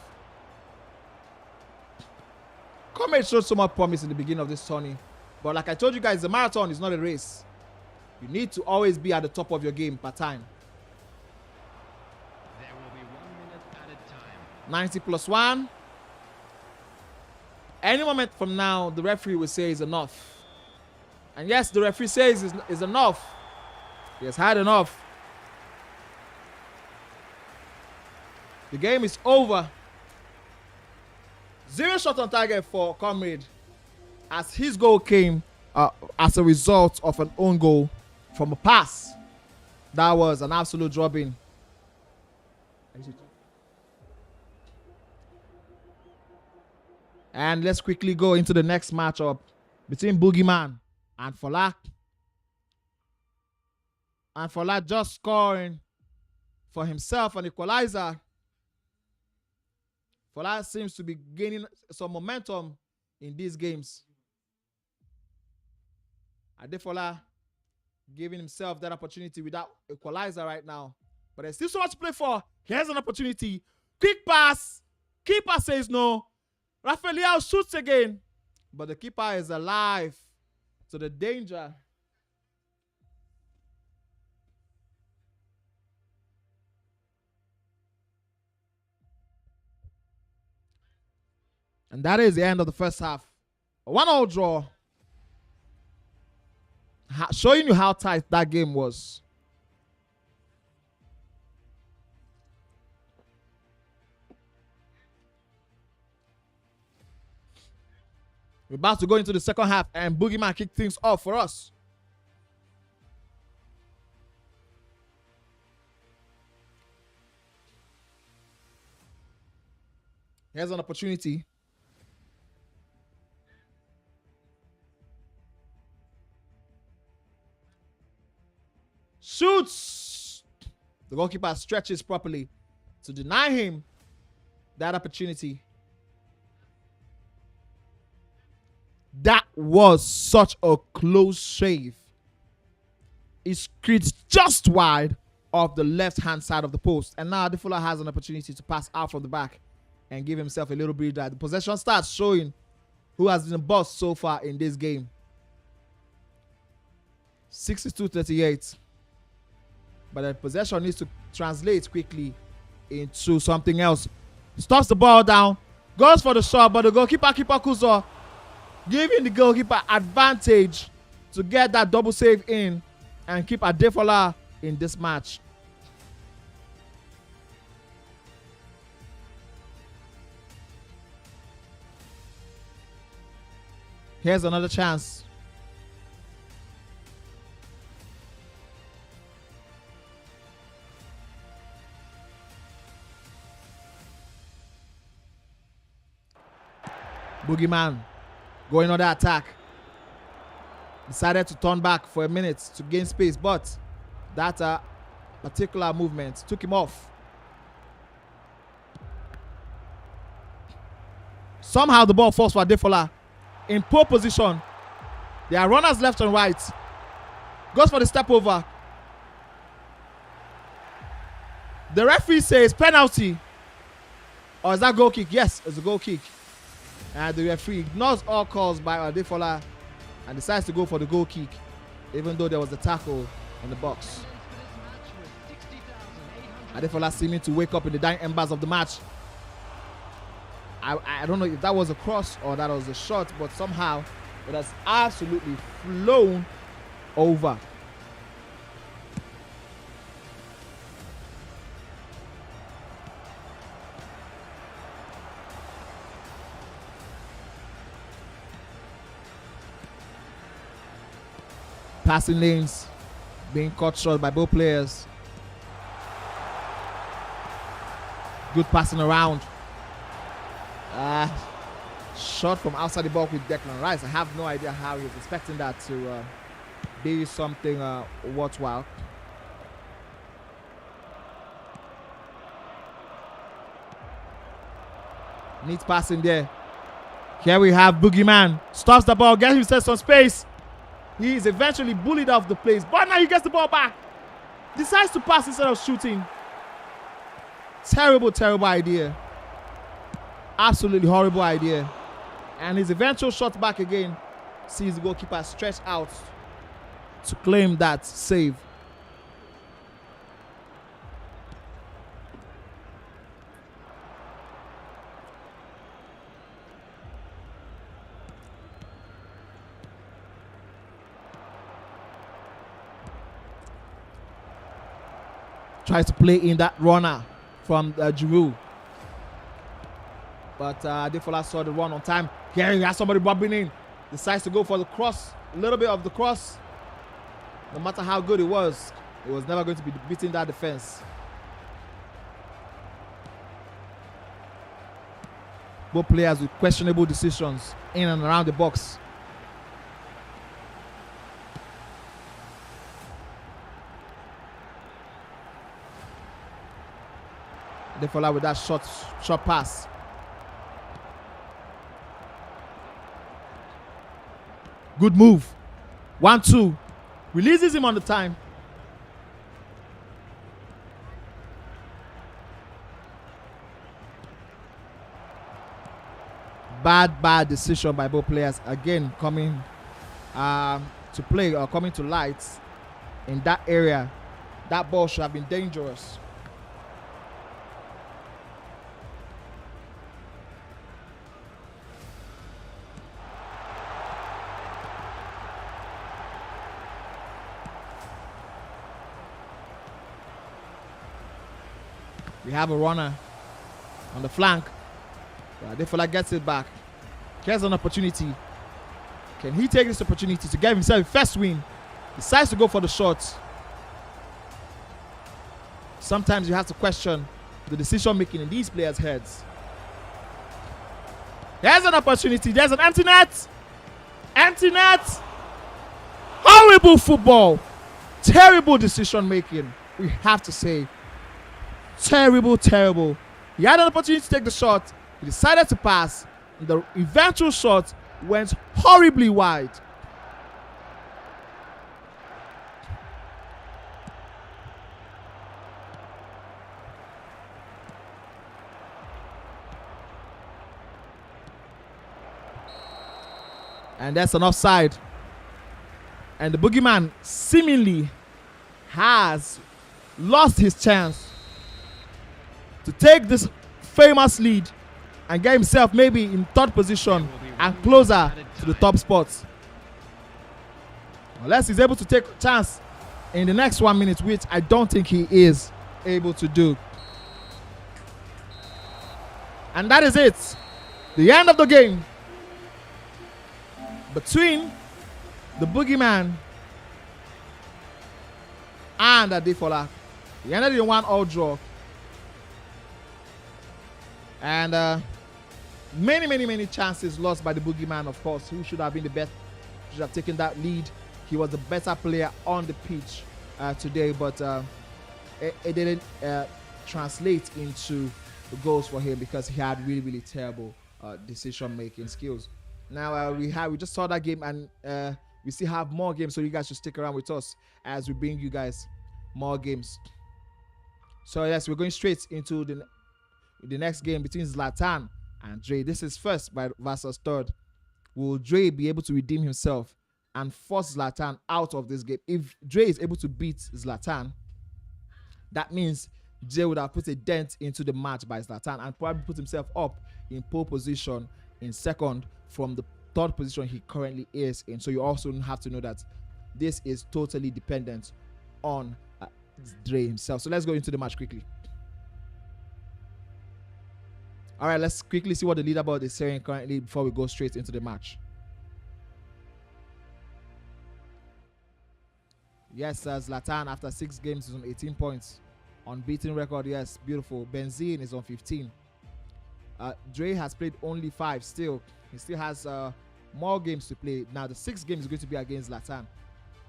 Comrade showed so much promise in the beginning of this tourney. But like I told you guys, the marathon is not a race. You need to always be at the top of your game per time. 90 plus 1. Any moment from now, the referee will say is enough. And yes, the referee says is enough. He has had enough. The game is over. 0 shot on target for Comrade, as his goal came as a result of an own goal from a pass. That was an absolute drubbing. And let's quickly go into the next matchup between Boogeyman and Fola. And Fola just scoring for himself an equalizer. Fola seems to be gaining some momentum in these games. Adefola giving himself that opportunity without equalizer right now. But there's still so much to play for. Here's an opportunity Quick pass. Keeper says no. Rafael shoots again. But the keeper is alive to the danger. And that is the end of the first half. A 1-1 draw. Showing you how tight that game was. We're about to go into the second half and Boogeyman kick things off for us. Here's an opportunity. Shoots! The goalkeeper stretches properly to deny him that opportunity. That was such a close shave. It screeds just wide of the left-hand side of the post. And now Adefola has an opportunity to pass out from the back and give himself a little breather. The possession starts showing who has been the boss so far in this game. 62-38. But the possession needs to translate quickly into something else. Stops the ball down. Goes for the shot, but the goalkeeper, Kuzo, giving the goalkeeper advantage to get that double save in and keep Adefola in this match. Here's another chance. Boogeyman going on the attack. Decided to turn back for a minute to gain space, but that particular movement took him off. Somehow the ball falls for Adefola. In poor position. There are runners left and right. Goes for the step over. The referee says penalty. Or is that goal kick? Yes, it's a goal kick. And the referee ignores all calls by Adefola and decides to go for the goal kick, even though there was a tackle in the box. Adefola seeming to wake up in the dying embers of the match. I don't know if that was a cross or that was a shot, but somehow it has absolutely flown over. Passing lanes being cut short by both players. Good passing around. Shot from outside the box with Declan Rice. I have no idea how he was expecting that to be something worthwhile. Neat passing there. Here we have Boogeyman. Stops the ball, gets himself some space. He is eventually bullied off the place, but now he gets the ball back. Decides to pass instead of shooting. Terrible, terrible idea. Absolutely horrible idea. And his eventual shot back again sees the goalkeeper stretch out to claim that save. Tries to play in that runner from Giroud. But Adefola saw the run on time. Here he has somebody bobbing in. Decides to go for the cross. A little bit of the cross. No matter how good it was never going to be beating that defense. Both players with questionable decisions in and around the box. Adefola with that short pass. Good move. 1-2. Releases him on the time. Bad decision by both players. Again, coming to play or coming to light in that area. That ball should have been dangerous. We have a runner on the flank. Adefola gets it back. Here's an opportunity. Can he take this opportunity to get himself a first win? Decides to go for the shot. Sometimes you have to question the decision making in these players' heads. There's an opportunity. There's an empty net. Empty net. Horrible football. Terrible decision making. We have to say. Terrible. He had an opportunity to take the shot. He decided to pass. The eventual shot went horribly wide. And that's an offside. And the boogeyman seemingly has lost his chance to take this famous lead and get himself maybe in third position and closer to the top spots. Unless he's able to take a chance in the next 1 minute, which I don't think he is able to do. And that is it. The end of the game between the boogeyman and Adefola. He ended in 1-1 draw. And many chances lost by the boogeyman, of course, who should have been the best, should have taken that lead. He was the better player on the pitch today, but it didn't translate into the goals for him because he had really terrible decision-making skills. Now we just saw that game, and we still have more games, so you guys should stick around with us as we bring you guys more games. So yes, we're going straight into the next game between Zlatan and Dre. This is first versus third. Will Dre be able to redeem himself and force Zlatan out of this game? If Dre is able to beat Zlatan, that means Dre would have put a dent into the match by Zlatan and probably put himself up in pole position in second from the third position he currently is in. So you also have to know that this is totally dependent on Dre himself. So let's go into the match quickly. All right, let's quickly see what the leaderboard is saying currently before we go straight into the match. Yes, Zlatan after 6 games is on 18 points. Unbeaten record, yes, beautiful. Benzine is on 15. Dre has played only 5 still. He still has more games to play. Now the 6th game is going to be against Zlatan.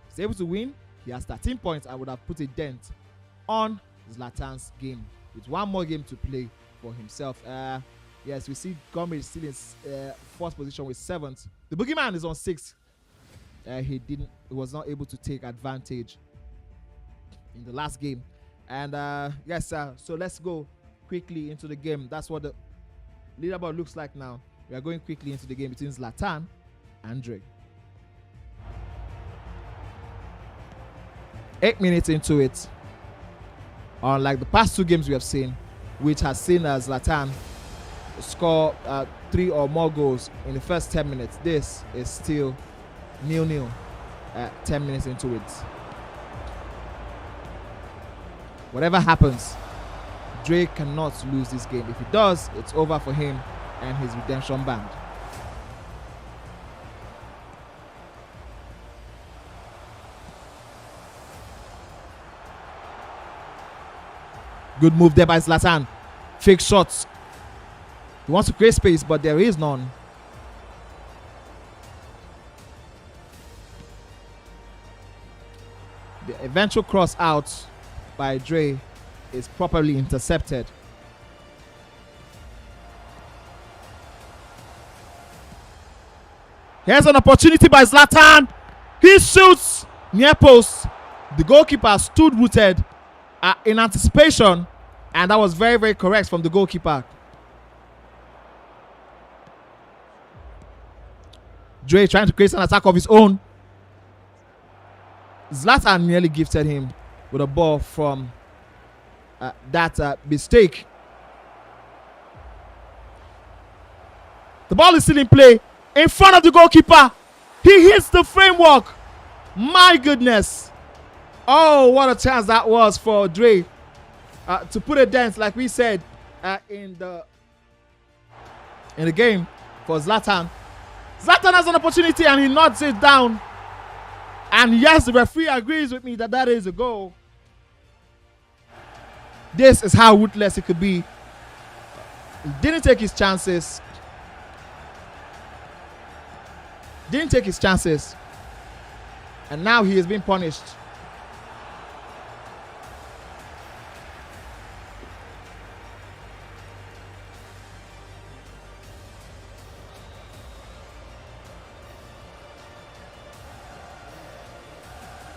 If he's able to win, he has 13 points. I would have put a dent on Zlatan's game with 1 more game to play for himself. Yes, we see Gomez still in 4th position with 7th. The boogeyman is on 6th. He was not able to take advantage in the last game. And yes, so let's go quickly into the game. That's what the leaderboard looks like now. We are going quickly into the game between Zlatan and Dre. 8 minutes into it. Unlike the past 2 games we have seen, which has seen Zlatan score 3 or more goals in the first 10 minutes. This is still 0-0 at 10 minutes into it. Whatever happens, Dre cannot lose this game. If he does, it's over for him and his redemption band. Good move there by Zlatan. Fake shots. He wants to create space, but there is none. The eventual cross out by Dre is properly intercepted. Here's an opportunity by Zlatan. He shoots near post. The goalkeeper stood rooted in anticipation, and that was very correct from the goalkeeper. Dre trying to create an attack of his own. Zlatan nearly gifted him with a ball from that mistake. The ball is still in play in front of the goalkeeper. He hits the framework. My goodness. Oh, what a chance that was for Dre to put a dent, like we said, in the game for Zlatan. Zlatan has an opportunity and he nods it down. And yes, the referee agrees with me that that is a goal. This is how ruthless it could be. He didn't take his chances. Didn't take his chances. And now he is being punished.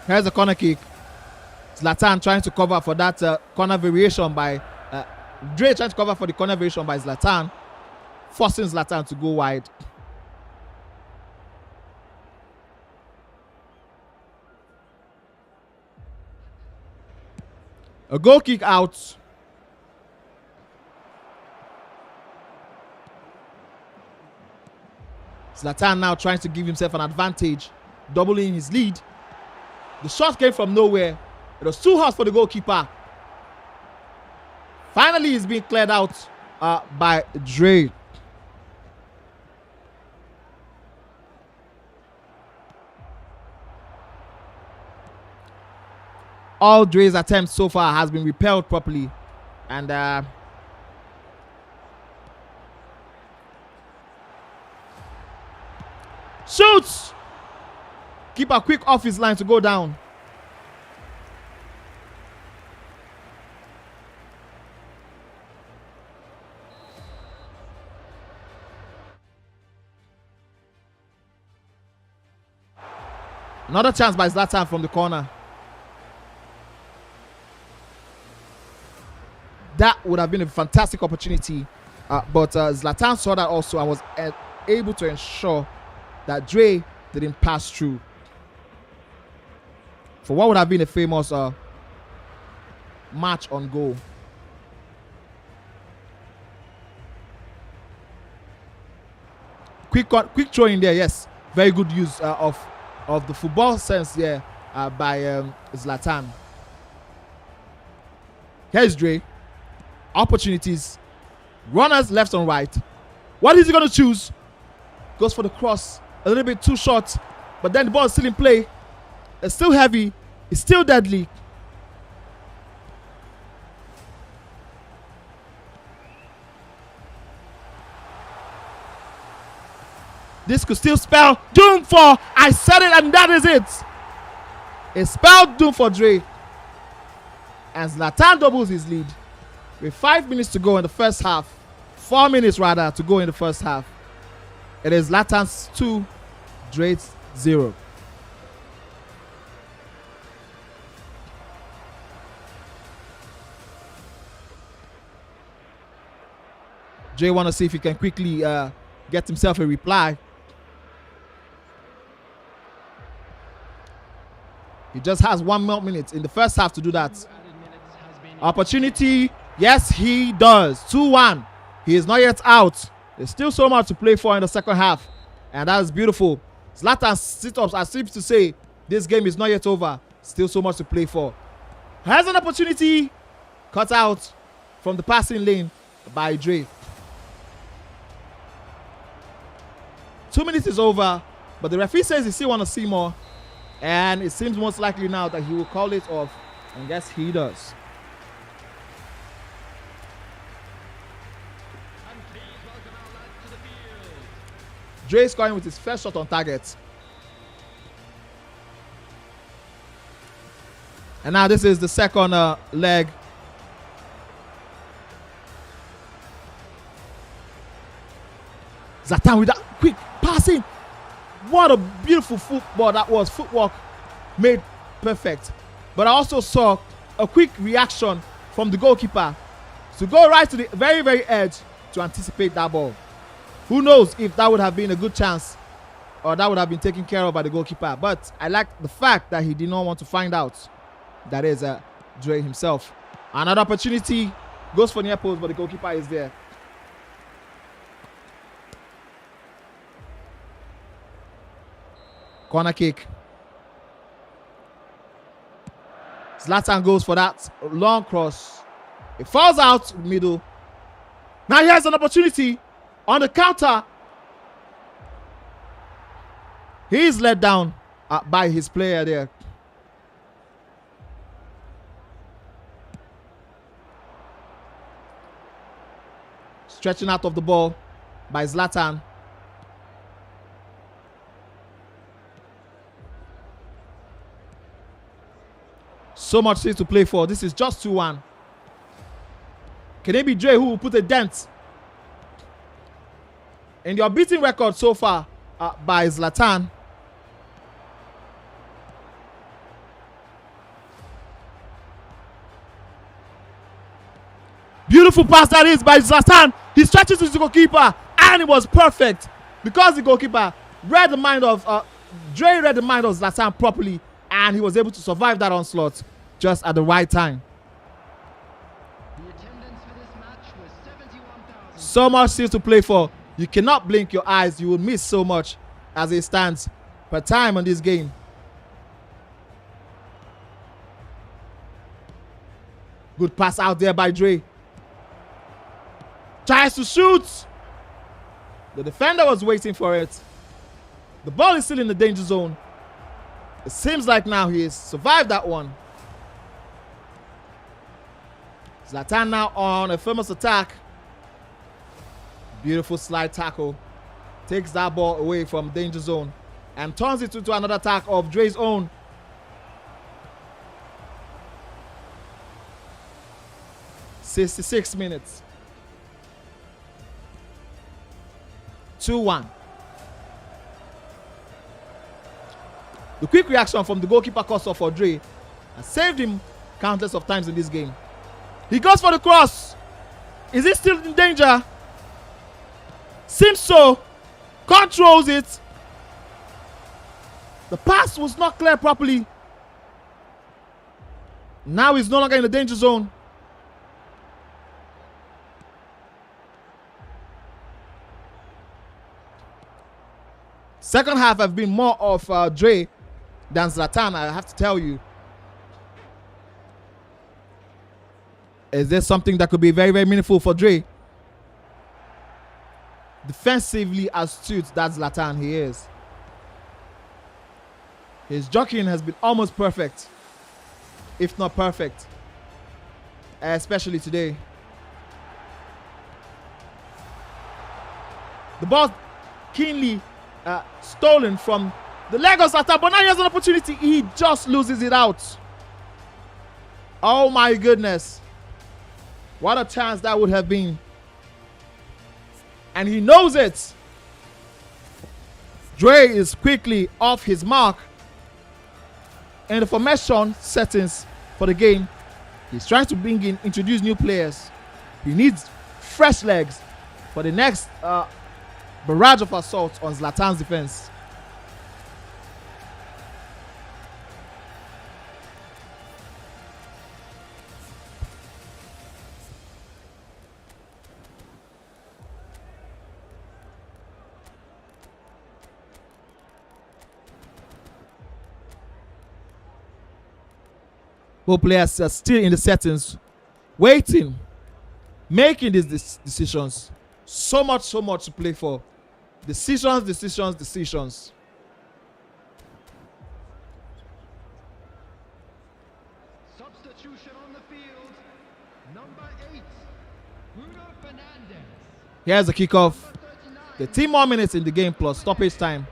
Here's the corner kick. Zlatan trying to cover for that corner variation by Dre trying to cover for the corner variation by Zlatan, forcing Zlatan to go wide. A goal kick out. Zlatan now trying to give himself an advantage, doubling his lead. The shot came from nowhere. It was too hot for the goalkeeper. Finally, he's being cleared out by Dre. All Dre's attempts so far has been repelled properly. And shoots! Keeper quick off his line to go down. Another chance by Zlatan from the corner. That would have been a fantastic opportunity. But Zlatan saw that also and was able to ensure that Dre didn't pass through. For what would have been a famous match on goal. Quick throw in there, yes. Very good use of the football sense here by Zlatan. Here's Dre. Opportunities. Runners left and right. What is he going to choose? Goes for the cross. A little bit too short. But then the ball is still in play. It's still heavy. It's still deadly. This could still spell doom for, I said it and that is it. It spelled doom for Dre. And Zlatan doubles his lead. With 5 minutes to go in the first half. 4 minutes rather to go in the first half. It is Zlatan's 2, Dre's 0. Dre want to see if he can quickly get himself a reply. He just has 1 more minute in the first half to do that. Opportunity. Yes, he does. 2-1. He is not yet out. There's still so much to play for in the second half. And that is beautiful. Zlatan sit-ups as if to say, this game is not yet over. Still so much to play for. Has an opportunity. Cut out from the passing lane by Dre. 2 minutes is over. But the referee says he still want to see more. And it seems most likely now that he will call it off. And yes, he does. Dre scoring with his first shot on target. And now this is the second leg. Zlatan with that quick passing. What a beautiful football that was. Footwork made perfect. But I also saw a quick reaction from the goalkeeper to go right to the very, very edge to anticipate that ball. Who knows if that would have been a good chance or that would have been taken care of by the goalkeeper. But I like the fact that he did not want to find out. That is Dre himself. Another opportunity goes for near post, but the goalkeeper is there. Corner kick. Zlatan goes for that long cross. It falls out middle. Now he has an opportunity on the counter. He is let down by his player there. Stretching out of the ball by Zlatan. So much still to play for. This is just 2-1. Can it be Dre who will put a dent in your beating record so far by Zlatan? Beautiful pass that is by Zlatan. He stretches to the goalkeeper and it was perfect because the goalkeeper read the mind of Dre read the mind of Zlatan properly and he was able to survive that onslaught just at the right time. The attendance for this match was 71,000. So much still to play for. You cannot blink your eyes. You will miss so much as it stands per time on this game. Good pass out there by Dre. Tries to shoot. The defender was waiting for it. The ball is still in the danger zone. It seems like now he has survived that one. Zlatan now on a famous attack. Beautiful slide tackle. Takes that ball away from danger zone and turns it into another attack of Dre's own. "66 minutes. 2-1. The quick reaction from the goalkeeper cost off for Dre has saved him countless of times in this game. He goes for the cross. Is he still in danger? Seems so. Controls it. The pass was not clear properly. Now he's no longer in the danger zone. Second half have been more of Dre than Zlatan, I have to tell you. Is there something that could be very, very meaningful for Dre? Defensively astute, that's Zlatan, he is. His jockeying has been almost perfect, if not perfect, especially today. The ball keenly stolen from the leg of Zlatan, but now he has an opportunity. He just loses it out. Oh my goodness. What a chance that would have been. And he knows it. Dre is quickly off his mark in the formation settings for the game. He's trying to introduce new players. He needs fresh legs for the next barrage of assault on Zlatan's defense. Both players are still in the settings, waiting, making these decisions. So much to play for. Decisions. Substitution on the field. Number 8, Bruno Fernandes. Here's the kickoff. The 10 more minutes in the game plus stoppage time.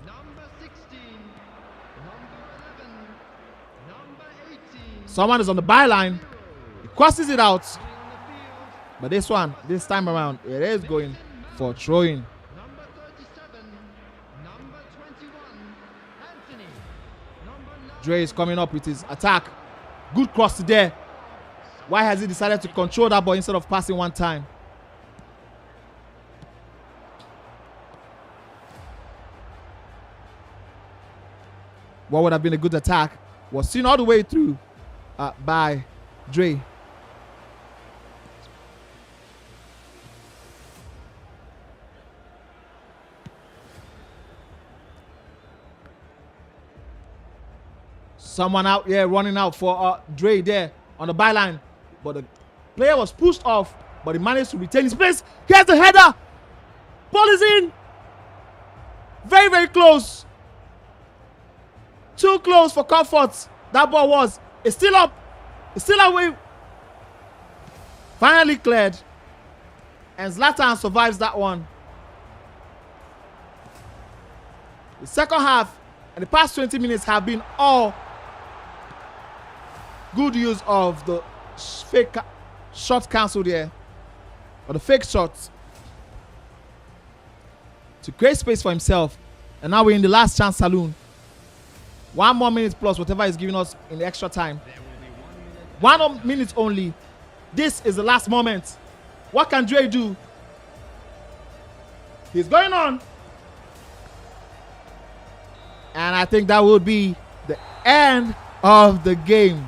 Number 16, number 11, number 18. Someone is on the byline. He crosses it out. On the field. But this time around, it is going for throwing. Number 37, number 21, Anthony. Number 9. Dre is coming up with his attack. Good cross there. Why has he decided to control that ball instead of passing one time? what would have been a good attack was seen all the way through by Dre. Someone out here running out for Dre there on the byline, but the player was pushed off, but he managed to retain his place. Here's the header. Ball is in. Very, very close. Too close for comfort. That ball was. It's still up. It's still away. Finally cleared. And Zlatan survives that one. The second half and the past 20 minutes have been all good use of the fake shot cancelled here. Or the fake shots. To create space for himself. And now we're in the last chance saloon. 1 more minute plus whatever he's giving us in the extra time. 1 minute only. This is the last moment. What can Dre do? He's going on. And I think that would be the end of the game.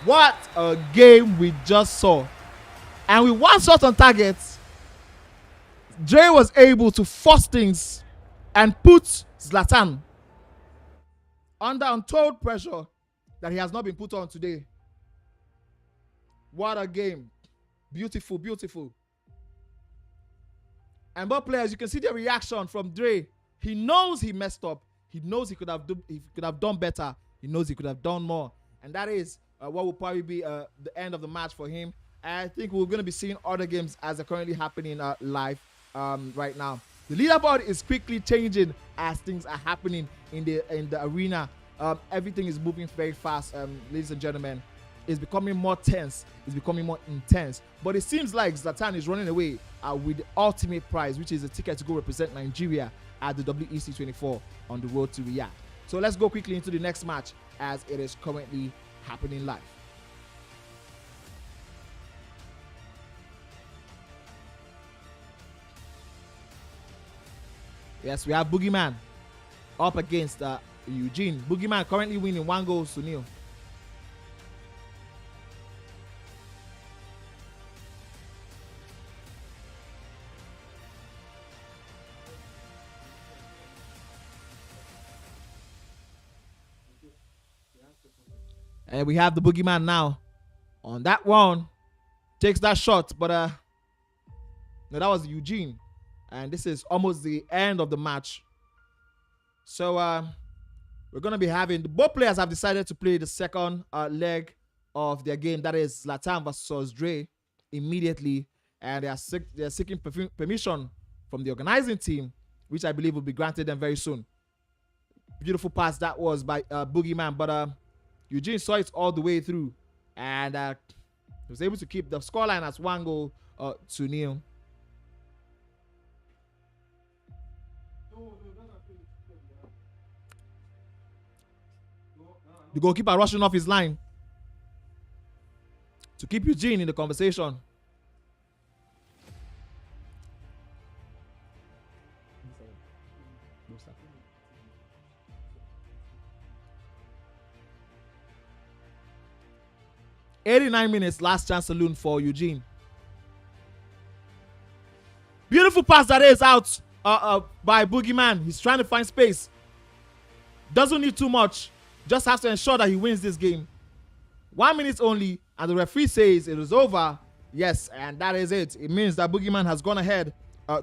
What a game we just saw. And with one shot on target, Dre was able to force things and put Zlatan under untold pressure that he has not been put on today. What a game. Beautiful, beautiful. And both players, you can see the reaction from Dre. He knows he messed up. He knows he could have done better. He knows he could have done more. And that is what will probably be the end of the match for him. And I think we're going to be seeing other games as they're currently happening live right now. The leaderboard is quickly changing as things are happening in the arena. Everything is moving very fast, ladies and gentlemen. It's becoming more tense. It's becoming more intense. But it seems like Zlatan is running away with the ultimate prize, which is a ticket to go represent Nigeria at the WEC 24 on the road to Riyadh. So let's go quickly into the next match as it is currently happening live. Yes, we have Boogeyman up against Eugene. Boogeyman currently winning 1-0. And we have the Boogeyman now on that one. Takes that shot, but no, that was Eugene. And this is almost the end of the match. So we're going to be having, both players have decided to play the second leg of their game. That is Zlatan versus Dre immediately. And they are seeking permission from the organizing team, which I believe will be granted them very soon. Beautiful pass that was by Boogeyman. But Eugene saw it all the way through. And he was able to keep the scoreline as 1-0. The goalkeeper rushing off his line to keep Eugene in the conversation. "89 minutes, last chance saloon for Eugene. Beautiful pass that is out by Boogeyman. He's trying to find space. Doesn't need too much. Just has to ensure that he wins this game. 1 minute only, and the referee says it is over. Yes, and that is it. It means that Boogeyman has gone ahead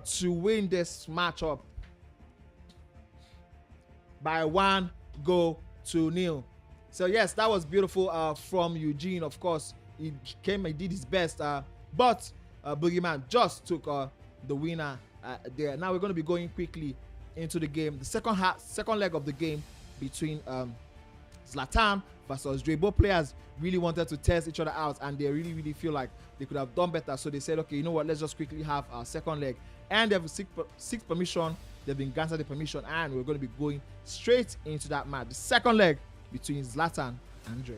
to win this matchup by 1-0. So yes, that was beautiful from Eugene. Of course, he came and did his best, but Boogeyman just took the winner there. Now we're going to be going quickly into the game. The second leg of the game between Zlatan versus Dre. Both players really wanted to test each other out, and they really feel like they could have done better. So they said, okay, you know what, let's just quickly have our second leg. And they have seek permission. They've been granted the permission, and we're going to be going straight into that match. The second leg between Zlatan and Dre.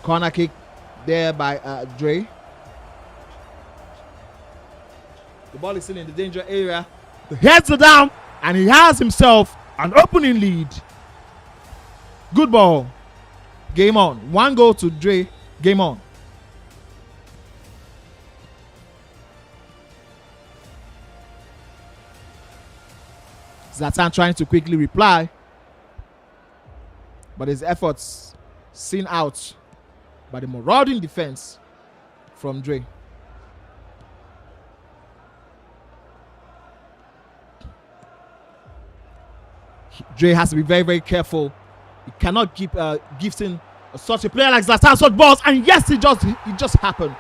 Corner kick there by Dre. The ball is still in the danger area. The heads are down, and he has himself an opening lead. Good ball. Game on. 1 goal to Dre. Game on. Zlatan trying to quickly reply, but his efforts seen out by the marauding defense from Dre. Dre has to be very, very careful. He cannot keep gifting such a player like Zlatan such balls, and yes, it just happened.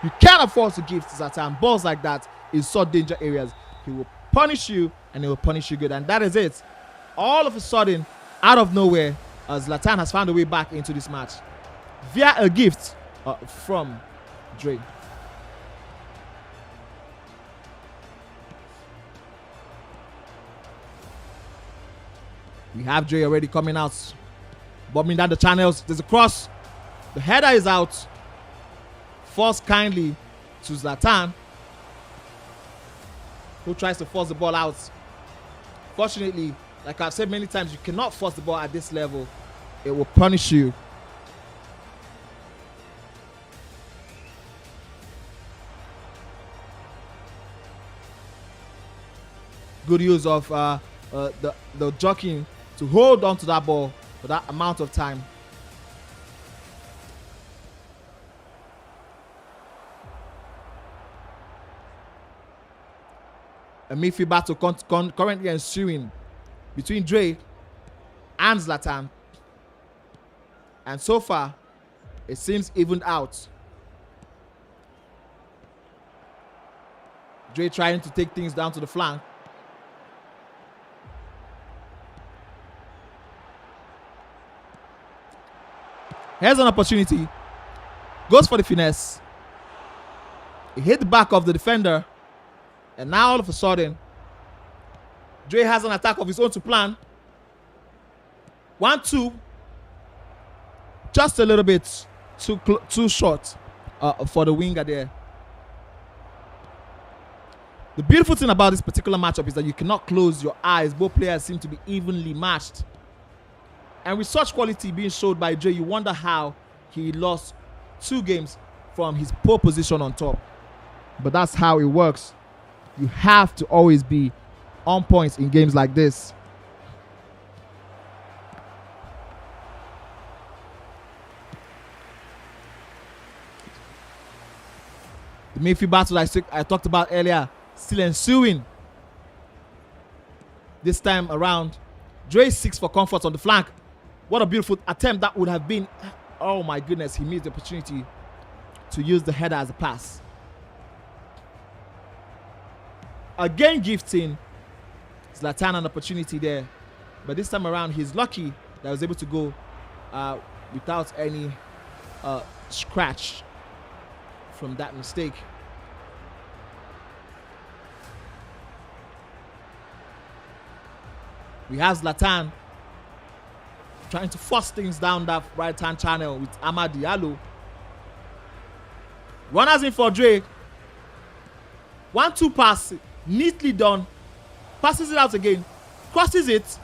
You can't afford to give Zlatan balls like that in such danger areas. He will punish you, and he will punish you good, and that is it. All of a sudden, out of nowhere, Zlatan has found a way back into this match via a gift from Dre. We have Dre already coming out, bombing down the channels. There's a cross. The header is out. Forced kindly to Zlatan, who tries to force the ball out. Fortunately, like I've said many times, you cannot force the ball at this level. It will punish you. Good use of the jockeying to hold on to that ball for that amount of time. A midfield battle currently ensuing between Dre and Zlatan. And so far, it seems evened out. Dre trying to take things down to the flank. Here's an opportunity. Goes for the finesse. He hit the back of the defender. And now all of a sudden, Dre has an attack of his own to plan. 1-2. Just a little bit too short for the winger there. The beautiful thing about this particular matchup is that you cannot close your eyes. Both players seem to be evenly matched. And with such quality being showed by Dre, you wonder how he lost 2 games from his poor position on top. But that's how it works. You have to always be on points in games like this. The midfield battle I talked about earlier still ensuing. This time around, Dre seeks for comfort on the flank. What a beautiful attempt that would have been. Oh my goodness, he missed the opportunity to use the header as a pass. Again gifting Zlatan an opportunity there. But this time around, he's lucky that he was able to go without any scratch from that mistake. We have Zlatan trying to force things down that right-hand channel with Amad Diallo. Runners in for Drake. 1-2 pass, neatly done. Passes it out again, crosses it,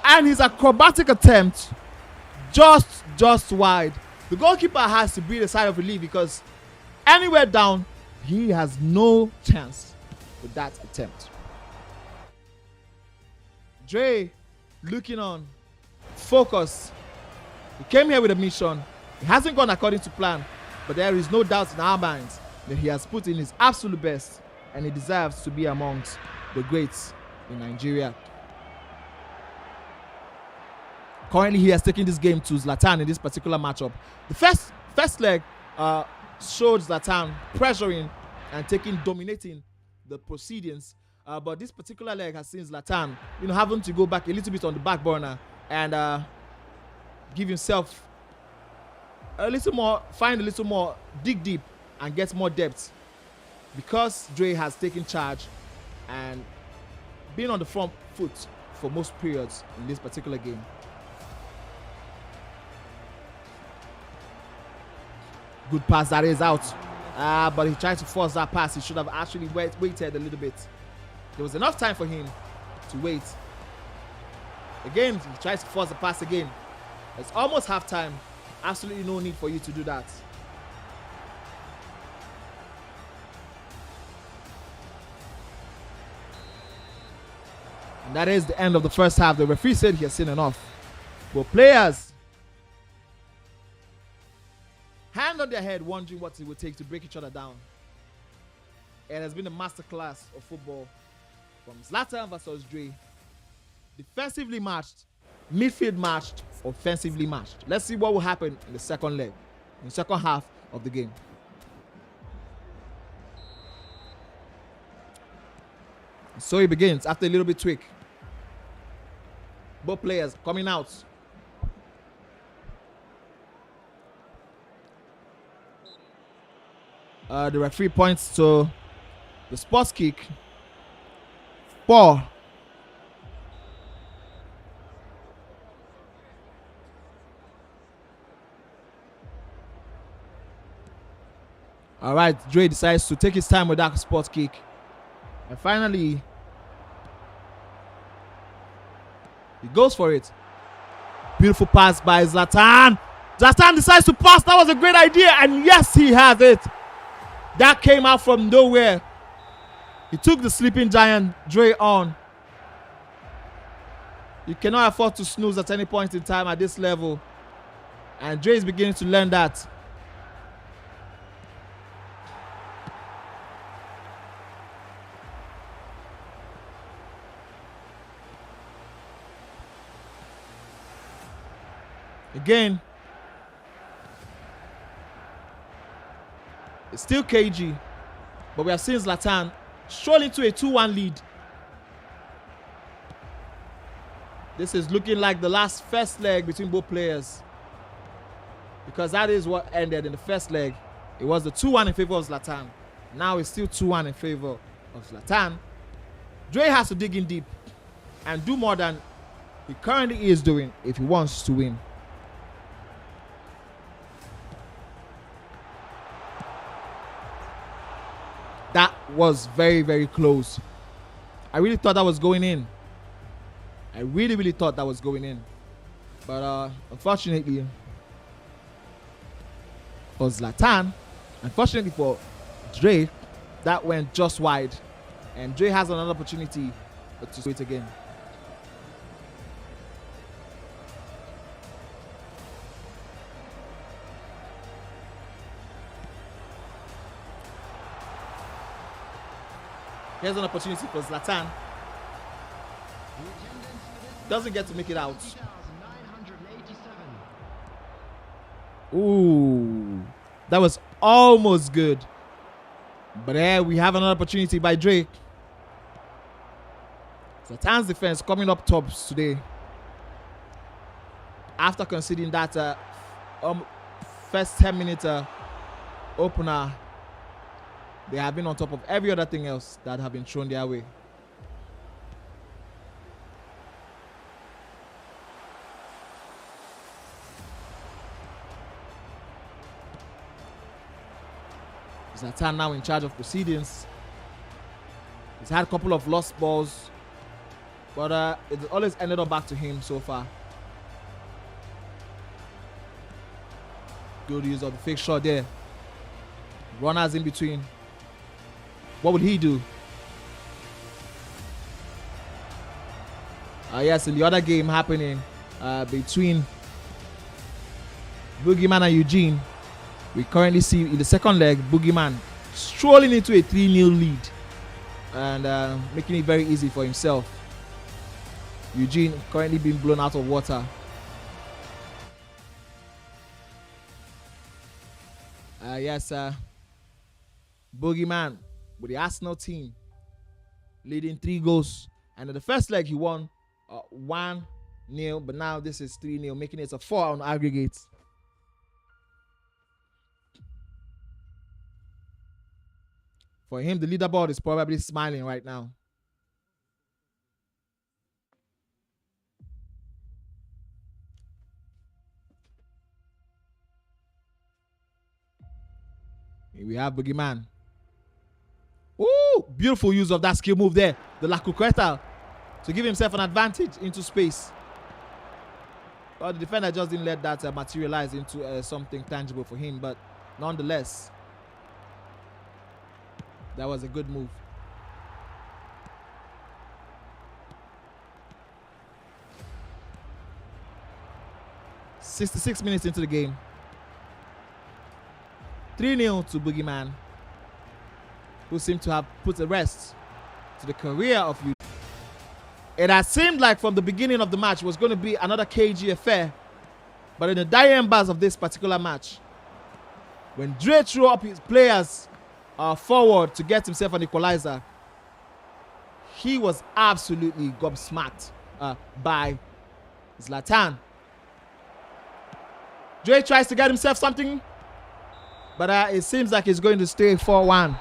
and his acrobatic attempt just wide. The goalkeeper has to breathe a sigh of relief because anywhere down, he has no chance with that attempt. Dre looking on, focused. He came here with a mission. It hasn't gone according to plan, but there is no doubt in our minds that he has put in his absolute best, and he deserves to be amongst the greats in Nigeria. Currently, he has taken this game to Zlatan in this particular matchup. The first leg showed Zlatan pressuring and dominating the proceedings. But this particular leg has seen Zlatan, having to go back a little bit on the back burner and give himself a little more, find a little more, dig deep and get more depth, because Dre has taken charge and been on the front foot for most periods in this particular game. Good pass that is out. But he tried to force that pass. He should have actually waited a little bit. There was enough time for him to wait. Again, he tries to force the pass again. It's almost halftime. Absolutely no need for you to do that. And that is the end of the first half. The referee said he has seen enough. But players, hand on their head, wondering what it would take to break each other down. It has been a masterclass of football from Zlatan versus Dre. Defensively matched, midfield matched, offensively matched. Let's see what will happen in the second leg, in the second half of the game. So it begins after a little bit tweak. Both players coming out. The referee points to the sports kick. 4. All right, Dre decides to take his time with that sports kick. And finally, he goes for it. Beautiful pass by Zlatan. Zlatan decides to pass. That was a great idea. And yes, he has it. That came out from nowhere. He took the sleeping giant, Dre, on. You cannot afford to snooze at any point in time at this level. And Dre is beginning to learn that. Again, it's still KG, but we have seen Zlatan strolling to a 2-1 lead. This is looking like the first leg between both players, because that is what ended in the first leg. It was the 2-1 in favor of Zlatan. Now it's still 2-1 in favor of Zlatan. Dre has to dig in deep and do more than he currently is doing if he wants to win. That was very, very close. I really thought that was going in. I really, really thought that was going in. But unfortunately for Zlatan, unfortunately for Dre, that went just wide. And Dre has another opportunity to do it again. Here's an opportunity for Zlatan. Doesn't get to make it out. Ooh, that was almost good. But here we have another opportunity by Drake. Zlatan's defense coming up tops today. After conceding that first 10-minute opener, they have been on top of every other thing else that have been thrown their way. Zlatan now in charge of proceedings. He's had a couple of lost balls, but it's always ended up back to him so far. Good use of the fake shot there. Runners in between. What would he do? Yes, in the other game happening between Boogeyman and Eugene, we currently see in the second leg Boogeyman strolling into a 3-0 lead and making it very easy for himself. Eugene currently being blown out of water. Yes, Boogeyman with the Arsenal team leading 3 goals. And in the first leg, he won 1-0, but now this is 3-0, making it a 4 on aggregate. For him, the leaderboard is probably smiling right now. Here we have Boogeyman. Ooh, beautiful use of that skill move there. The La Cucurella to give himself an advantage into space. But the defender just didn't let that materialize into something tangible for him. But nonetheless, that was a good move. "66 minutes into the game. 3-0 to Boogeyman, who seemed to have put a rest to the career of you. It had seemed like from the beginning of the match was going to be another cagey affair. But in the dire embers of this particular match, when Dre threw up his players forward to get himself an equalizer, he was absolutely gobsmacked by Zlatan. Dre tries to get himself something, but it seems like he's going to stay 4-1.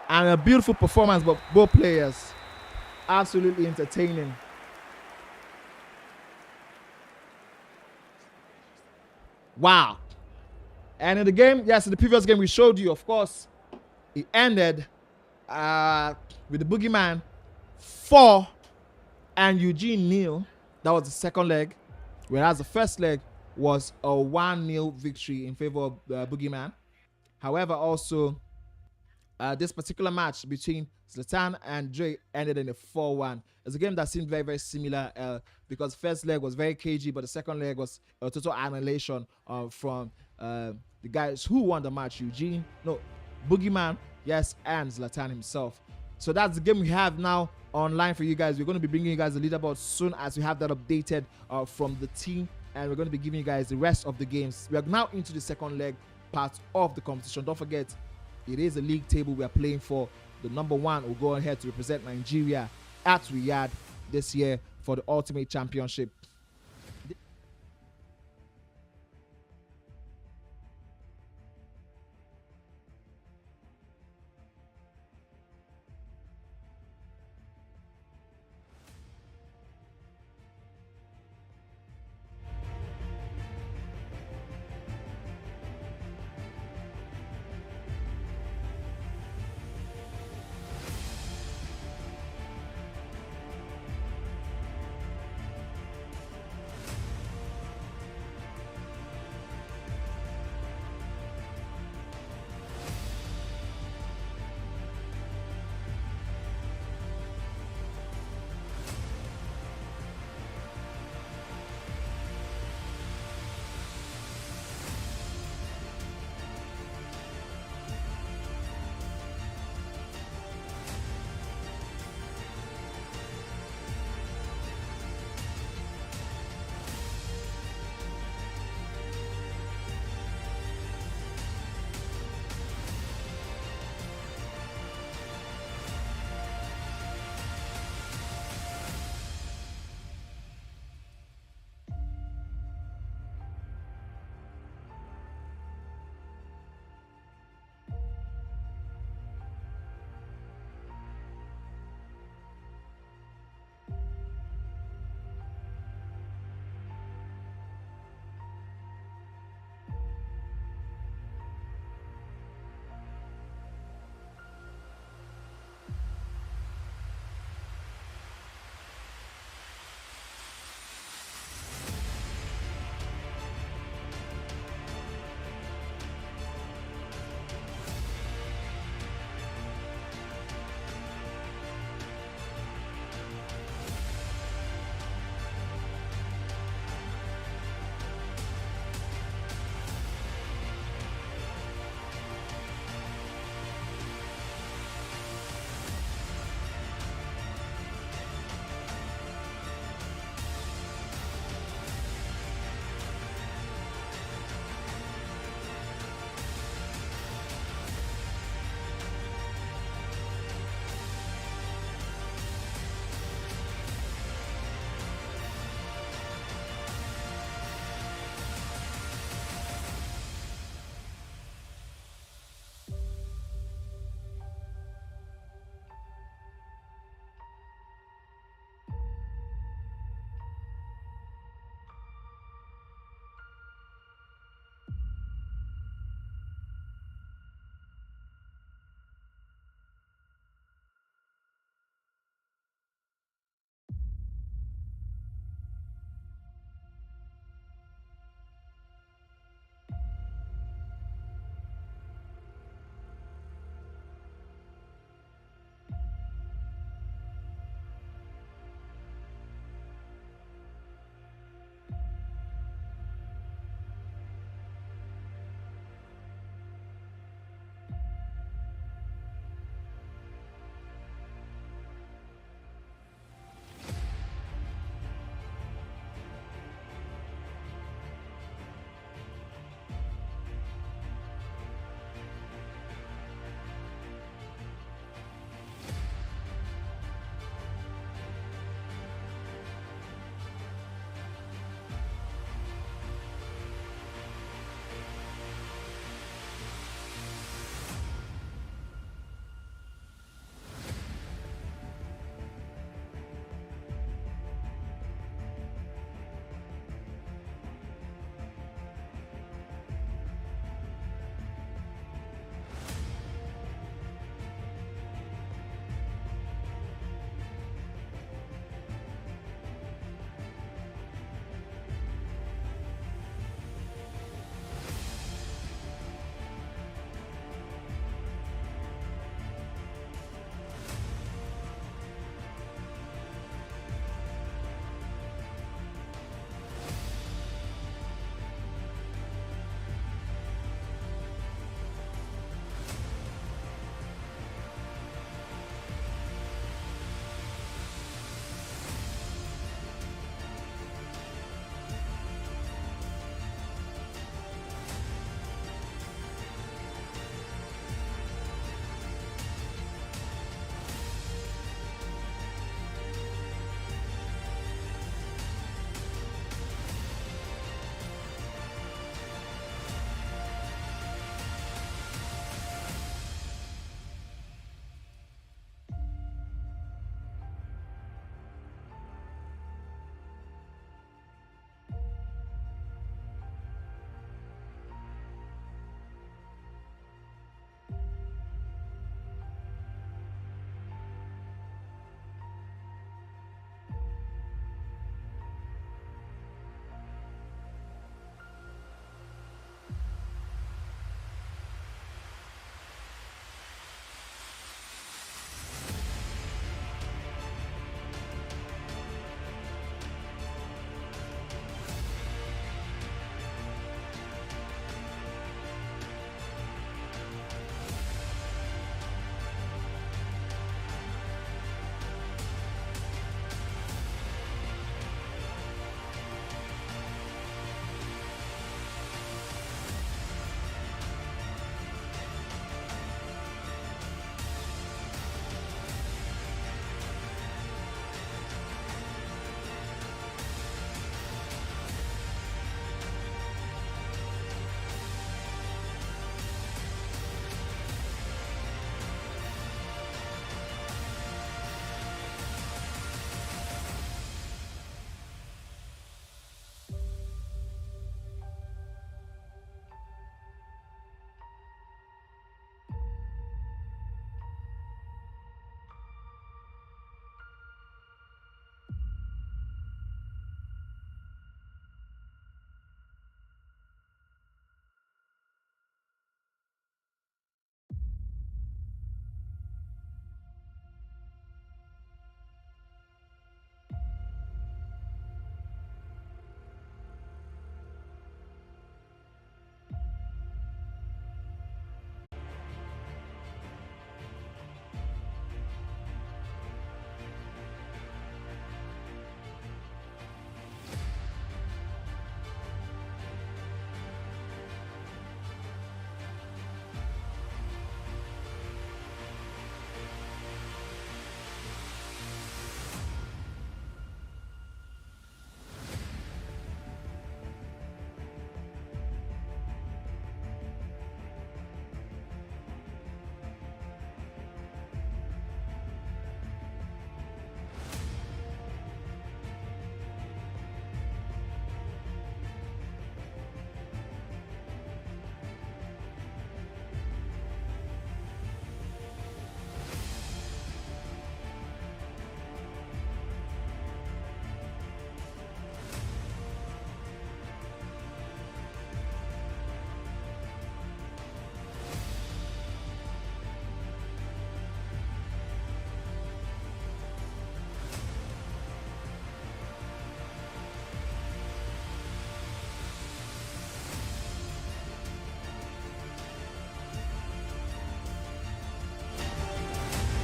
And a beautiful performance by both players. Absolutely entertaining. Wow. And in the game, yes, in the previous game we showed you, of course, it ended with the Boogeyman 4 and Eugene 0. That was the second leg. Whereas the first leg was a 1-0 victory in favor of the Boogeyman. However, also, this particular match between Zlatan and Dre ended in a 4-1. It's a game that seemed very, very similar because first leg was very cagey, but the second leg was a total annihilation from the guys who won the match, Boogeyman, yes, and Zlatan himself. So that's the game we have now online for you guys. We're going to be bringing you guys the leaderboard soon as we have that updated from the team, and we're going to be giving you guys the rest of the games. We are now into the second leg part of the competition. Don't forget, it is a league table we are playing for. The number 1 will go ahead to represent Nigeria at Riyadh this year for the Ultimate Championship.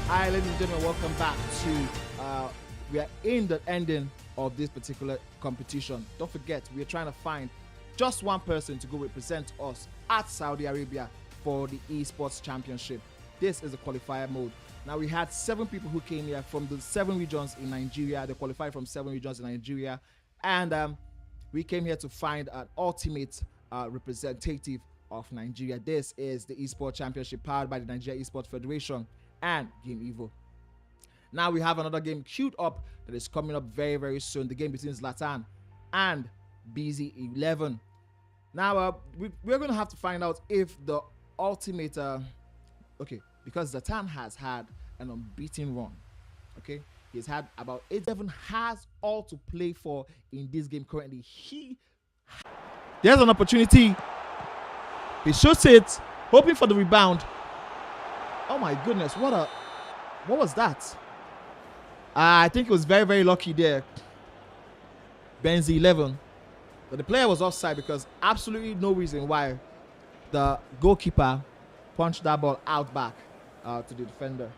Hi, ladies and gentlemen, welcome back to we are in the ending of this particular competition. Don't forget, we are trying to find just one person to go represent us at Saudi Arabia for the eSports Championship. This is the qualifier mode. Now, we had 7 people who came here from the 7 regions in Nigeria. They qualified from 7 regions in Nigeria, and we came here to find an ultimate representative of Nigeria. This is the eSports Championship powered by the Nigerian Esports Federation and Game Evo. Now we have another game queued up that is coming up very, very soon. The game between Zlatan and BZ11. Now we're going to have to find out if the ultimate okay, because Zlatan has had an unbeaten run. Okay, he's had about 8-7, has all to play for in this game currently. There's an opportunity. He shoots it, hoping for the rebound. Oh my goodness, what was that? I think it was very, very lucky there. Benzi 11. But the player was offside because absolutely no reason why the goalkeeper punched that ball out back to the defender.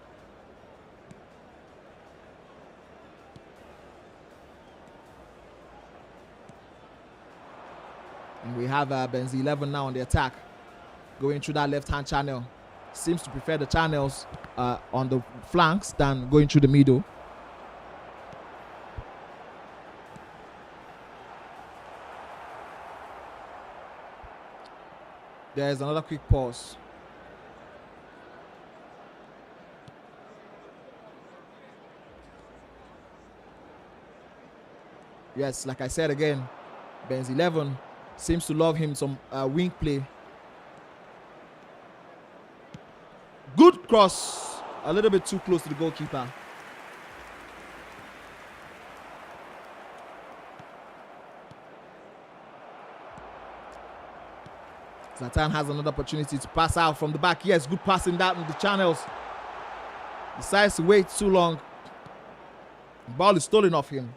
And we have Benzi 11 now on the attack, going through that left-hand channel. Seems to prefer the channels on the flanks than going through the middle. There's another quick pause. Yes, like I said again, Benz 11 seems to love him some wing play. Good cross, a little bit too close to the goalkeeper. Zlatan has another opportunity to pass out from the back. Yes, good passing down in the channels. Decides to wait too long. The ball is stolen off him.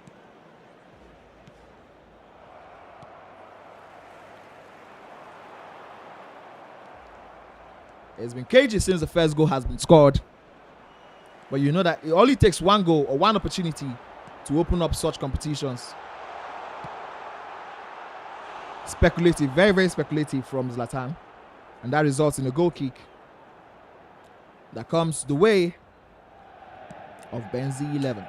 It's been cagey since the first goal has been scored. But you know that it only takes one goal or one opportunity to open up such competitions. Speculative, very, very speculative from Zlatan. And that results in a goal kick that comes the way of Benzi 11.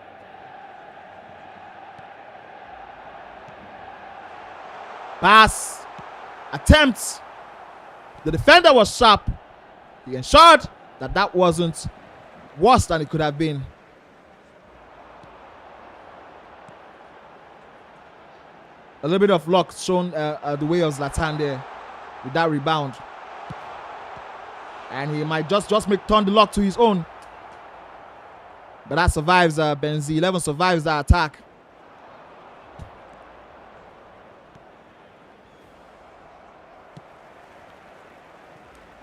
Pass. Attempt. The defender was sharp. He ensured that that wasn't worse than it could have been. A little bit of luck shown the way of Zlatan there with that rebound. And he might just turn the luck to his own. But that survives. Benzi 11 survives that attack.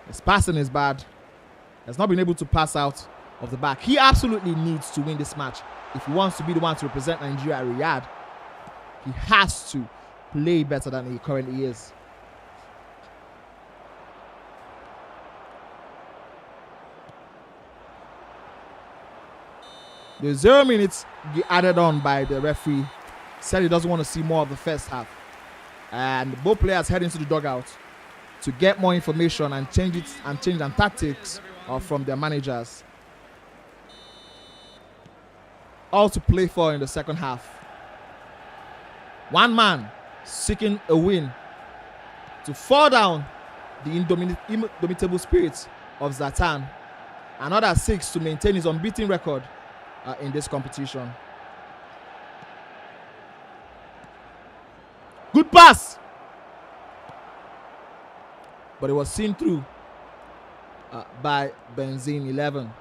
His passing is bad. Has not been able to pass out of the back. He absolutely needs to win this match if he wants to be the one to represent Nigeria at Riyadh. He has to play better than he currently is. The 0 minutes added on by the referee said he doesn't want to see more of the first half. And both players head into the dugout to get more information and change tactics from their managers. All to play for in the second half. One man seeking a win to fall down the indomitable spirit of Zlatan. Another 6 to maintain his unbeaten record in this competition. Good pass. But it was seen through by Benzin 11.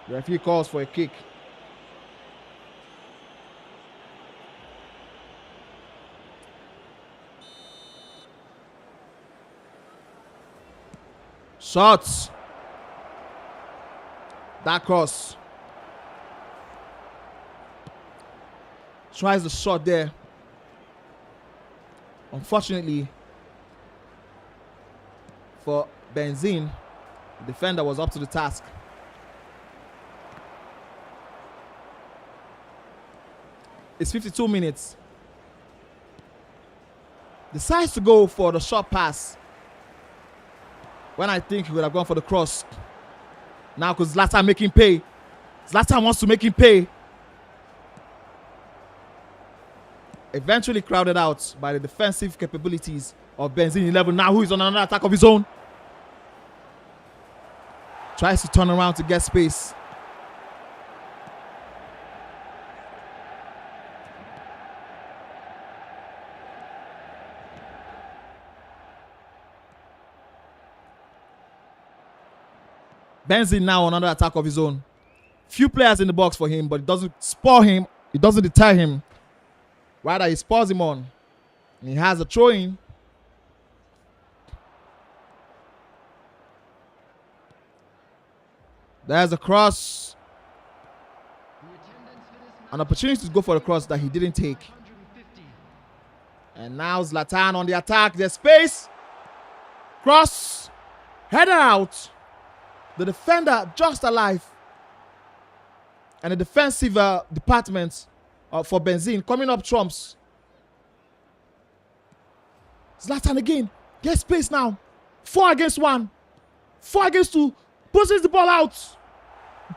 The referee calls for a kick. Shots. That cross. Tries the shot there. Unfortunately for Benzin, The defender was up to the task. It's 52 minutes. Decides to go for the short pass when I think he would have gone for the cross. Now because Zlatan making pay. Zlatan wants to make him pay. Eventually crowded out by the defensive capabilities of Benzin 11. Now who is on another attack of his own. Tries to turn around to get space. Benzin now on another attack of his own. Few players in the box for him, but it doesn't spur him. It doesn't deter him. Rather, he spurs him on. And he has a throw-in. There's a cross. An opportunity to go for the cross that he didn't take. And now Zlatan on the attack. There's space. Cross. Header out. The defender just alive. And the defensive department for Benzin coming up trumps. Zlatan again. Get space now. 4 against 1. 4 against 2. Pushes the ball out.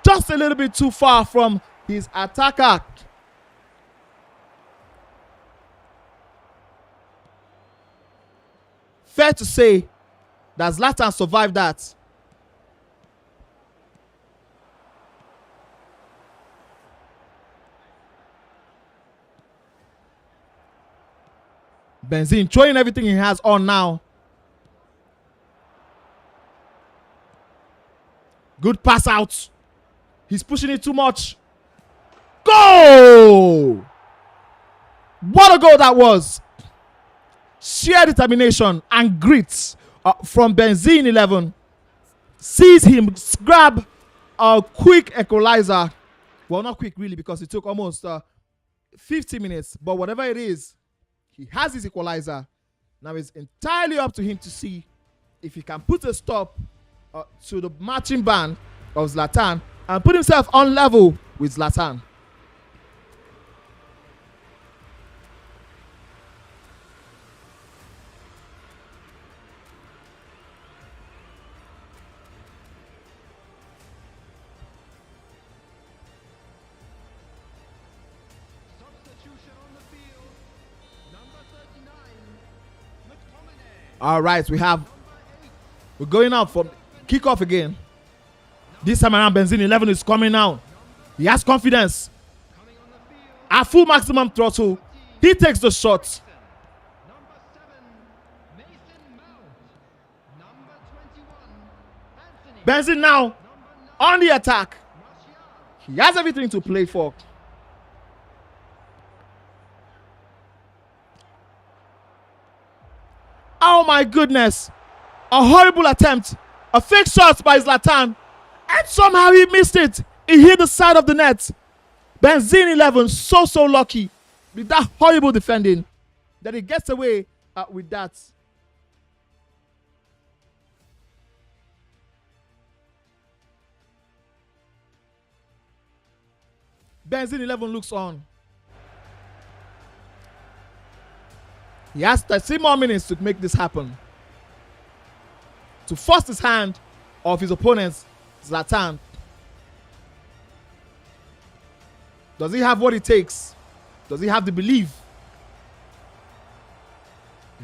Just a little bit too far from his attacker. Fair to say that Zlatan survived that. Benzin throwing everything he has on now. Good pass out. He's pushing it too much. Goal! What a goal that was. Sheer determination and grit from Benzin 11. Sees him grab a quick equalizer. Well, not quick really, because it took almost 50 minutes. But whatever it is, he has his equalizer. Now it's entirely up to him to see if he can put a stop to the marching band of Zlatan and put himself on level with Zlatan. All right, we're going out for kickoff again. This time around, Benzin 11 is coming out. He has confidence. At full maximum throttle, he takes the shot. Benzin now on the attack. He has everything to play for. Oh my goodness. A horrible attempt. A fake shot by Zlatan. And somehow he missed it. He hit the side of the net. Benzin 11 so lucky with that horrible defending that he gets away with that. Benzin 11 looks on. He has 30 more minutes to make this happen. To force his hand off his opponent, Zlatan. Does he have what it takes? Does he have the belief?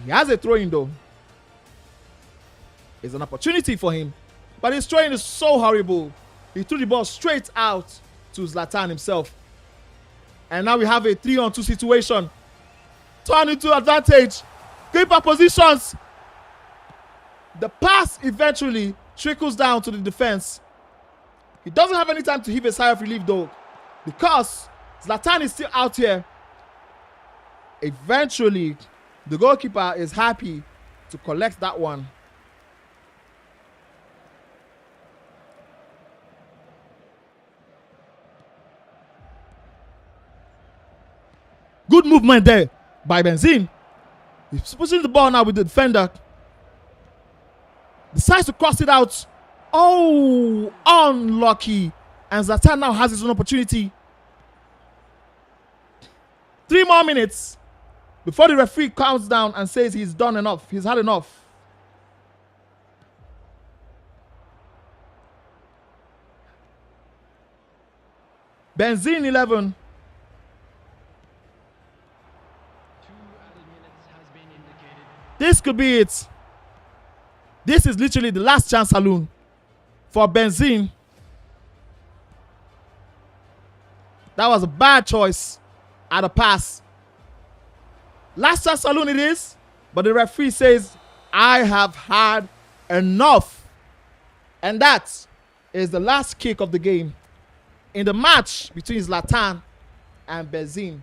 He has a throw-in though. It's an opportunity for him. But his throw-in is so horrible. He threw the ball straight out to Zlatan himself. And now we have a 3-on-2 situation. Turn into advantage. Keeper positions. The pass eventually trickles down to the defense. He doesn't have any time to heave a sigh of relief though, because Zlatan is still out here. Eventually, the goalkeeper is happy to collect that one. Good movement there by Benzin. He's pushing the ball now with the defender. Decides to cross it out Oh, unlucky. And Zlatan now has his own opportunity. 3 more minutes before the referee counts down and says he's done enough. He's had enough. Benzine 11. 2 added minutes has been indicated. This could be it. This is literally the last chance saloon for Benzine. That was a bad choice at a pass. Last chance saloon it is, but the referee says, I have had enough. And that is the last kick of the game in the match between Zlatan and Benzine.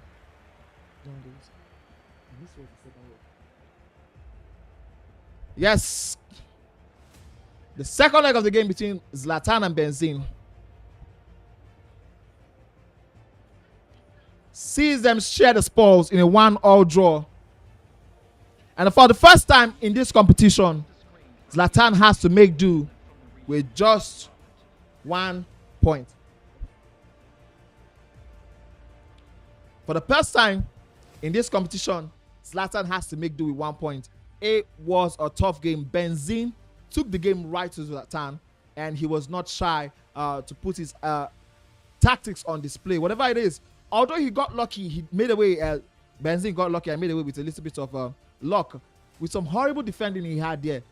Yes. The second leg of the game between Zlatan and Benzine sees them share the spoils in a 1-1 draw. And for the first time in this competition, Zlatan has to make do with just 1 point. For the first time in this competition, Zlatan has to make do with 1 point. It was a tough game. Benzine took the game right to Zlatan, and he was not shy to put his tactics on display. Whatever it is, although he got lucky, he made away. Benzine got lucky and made away with a little bit of luck. With some horrible defending he had there,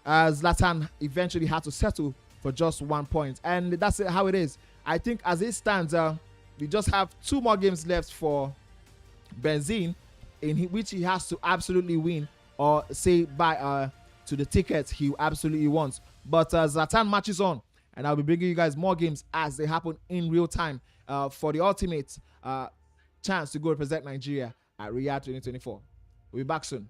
Zlatan eventually had to settle for just 1 point. And that's how it is. I think as it stands, we just have 2 more games left for Benzine, in which he has to absolutely win or say bye to the tickets he absolutely wants. But Zlatan marches on, and I'll be bringing you guys more games as they happen in real time for the ultimate chance to go represent Nigeria at Riyadh 2024. We'll be back soon.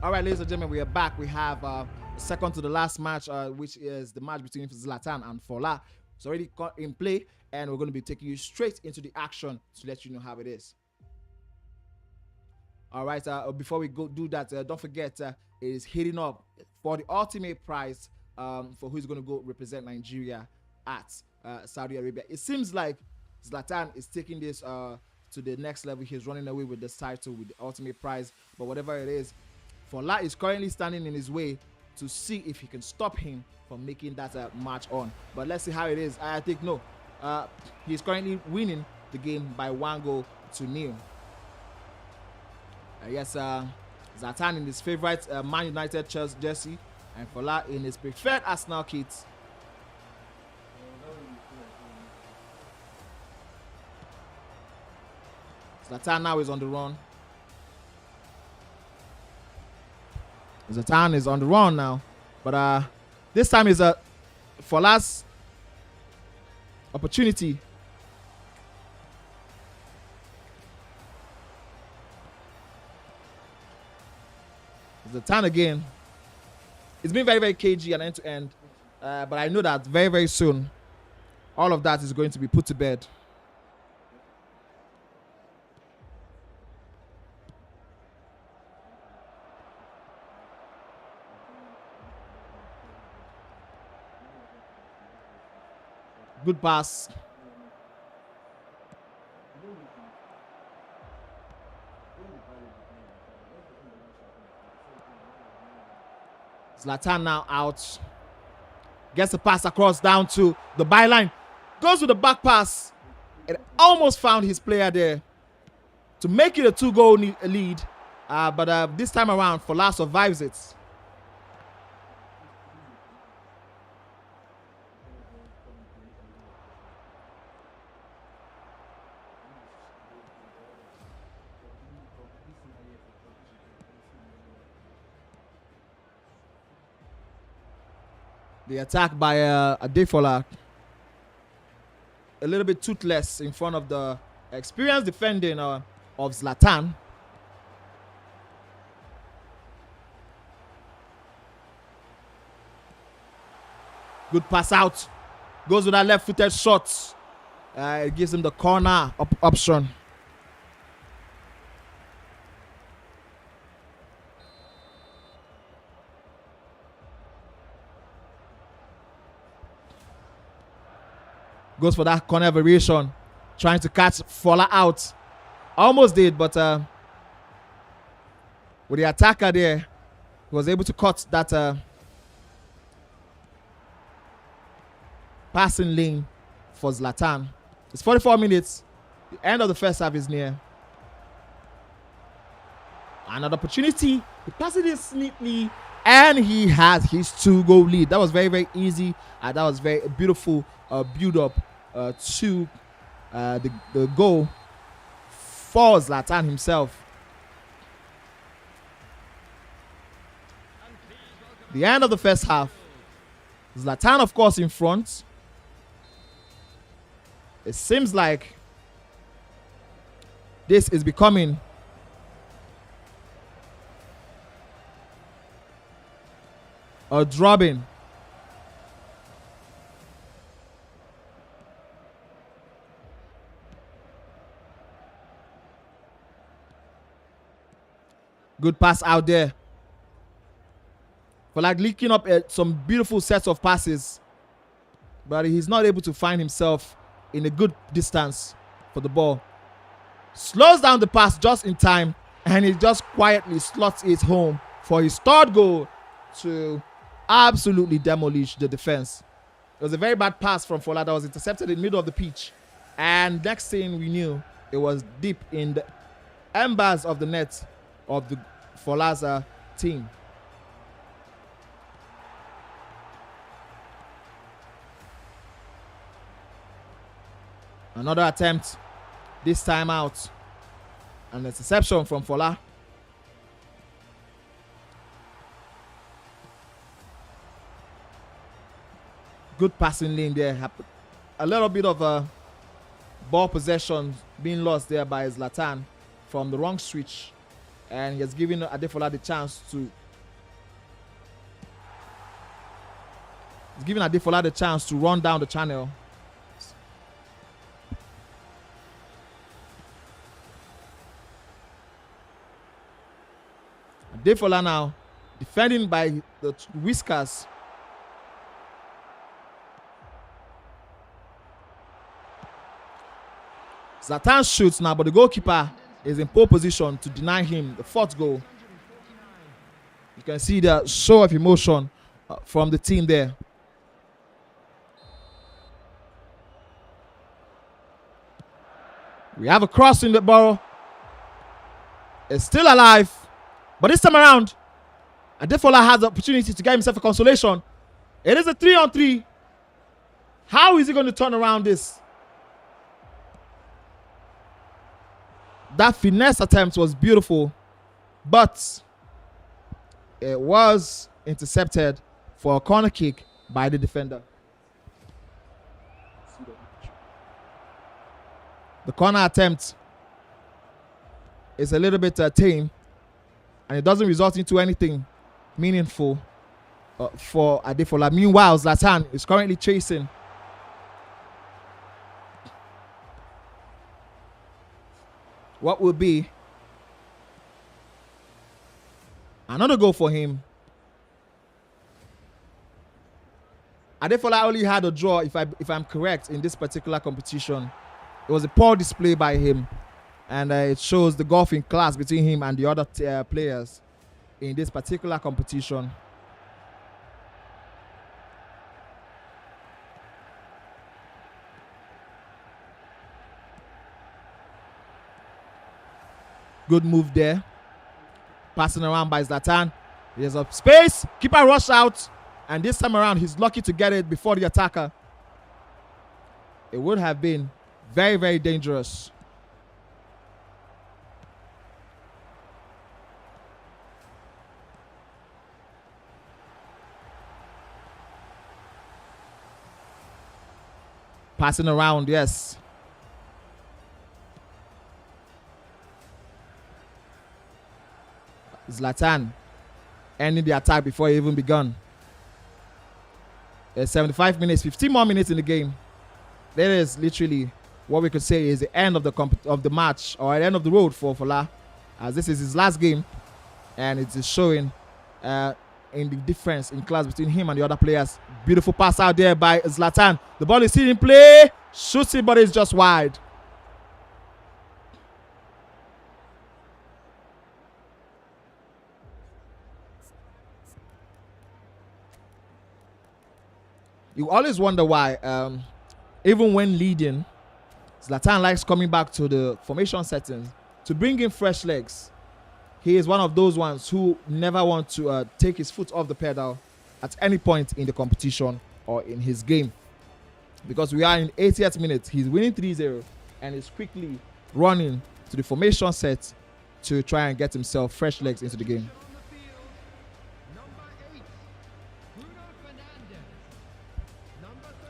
All right, ladies and gentlemen, we are back. We have second to the last match, which is the match between Zlatan and Fola. It's already in play, and we're going to be taking you straight into the action to let you know how it is. All right, before we go do that, don't forget it is hitting up for the ultimate prize for who's going to go represent Nigeria at Saudi Arabia. It seems like Zlatan is taking this to the next level. He's running away with this title, with the ultimate prize. But whatever it is, Fola is currently standing in his way to see if he can stop him from making that match on. But let's see how it is. I think no. He's currently winning the game by 1-0. Yes, Zlatan in his favorite Man United jersey, and Fola in his preferred Arsenal kit. Zlatan now is on the run. Zlatan is on the run now, but this time is Fola's opportunity. Zlatan again. It's been very, very cagey and end-to-end, but I know that very, very soon, all of that is going to be put to bed. Good pass. Zlatan now out. Gets the pass across down to the byline. Goes with the back pass. It almost found his player there to make it a 2-goal lead. But this time around, Fola survives it. The attack by Adefola, a little bit toothless in front of the experienced defending of Zlatan. Good pass out. Goes with that left-footed shot. It gives him the corner option. Goes for that corner variation, trying to catch Fola out. Almost did, but with the attacker there, he was able to cut that passing lane for Zlatan. It's 44 minutes. The end of the first half is near. Another opportunity. He passes it neatly, and he has his 2-goal lead. That was very, very easy. That was very beautiful build-up to the goal for Zlatan himself. The end of the first half. Zlatan, of course, in front. It seems like this is becoming a drubbing. Good pass out there. For like linking up some beautiful sets of passes. But he's not able to find himself in a good distance for the ball. Slows down the pass just in time. And he just quietly slots it home for his third goal to absolutely demolish the defense. It was a very bad pass from Fola that was intercepted in the middle of the pitch. And next thing we knew, it was deep in the embers of the net of the Fola's team. Another attempt, this time out. An interception from Fola. Good passing lane there. A little bit of ball possession being lost there by Zlatan from the wrong switch. And he has given Adefola the chance to. He's giving Adefola the chance to run down the channel. Adefola now defending by the Whiskers. Zlatan shoots now, but the goalkeeper is in pole position to deny him the fourth goal. You can see the show of emotion from the team there. We have a cross in the borough. It's still alive. But this time around, Adefola has the opportunity to get himself a consolation. It is a 3-on-3. How is he going to turn around this? That finesse attempt was beautiful, but it was intercepted for a corner kick by the defender. The corner attempt is a little bit tame, and it doesn't result into anything meaningful for Adefola. Meanwhile, Zlatan is currently chasing. What will be another goal for him. Adefola only had a draw, if I'm correct, in this particular competition. It was a poor display by him, and it shows the golfing class between him and the other players in this particular competition. Good move there. Passing around by Zlatan. There's a space. Keeper rush out. And this time around, he's lucky to get it before the attacker. It would have been very, very dangerous. Passing around, yes. Zlatan ending the attack before it even begun. 75 minutes, 15 more minutes in the game. That is literally what we could say is the end of the match, or the end of the road for Fola, as this is his last game, and it is showing in the difference in class between him and the other players. Beautiful pass out there by Zlatan. The ball is still in play. Shoots it, but it's just wide. You always wonder why, even when leading, Zlatan likes coming back to the formation settings to bring in fresh legs. He is one of those ones who never want to take his foot off the pedal at any point in the competition or in his game. Because we are in 80th minute, he's winning 3-0 and is quickly running to the formation set to try and get himself fresh legs into the game.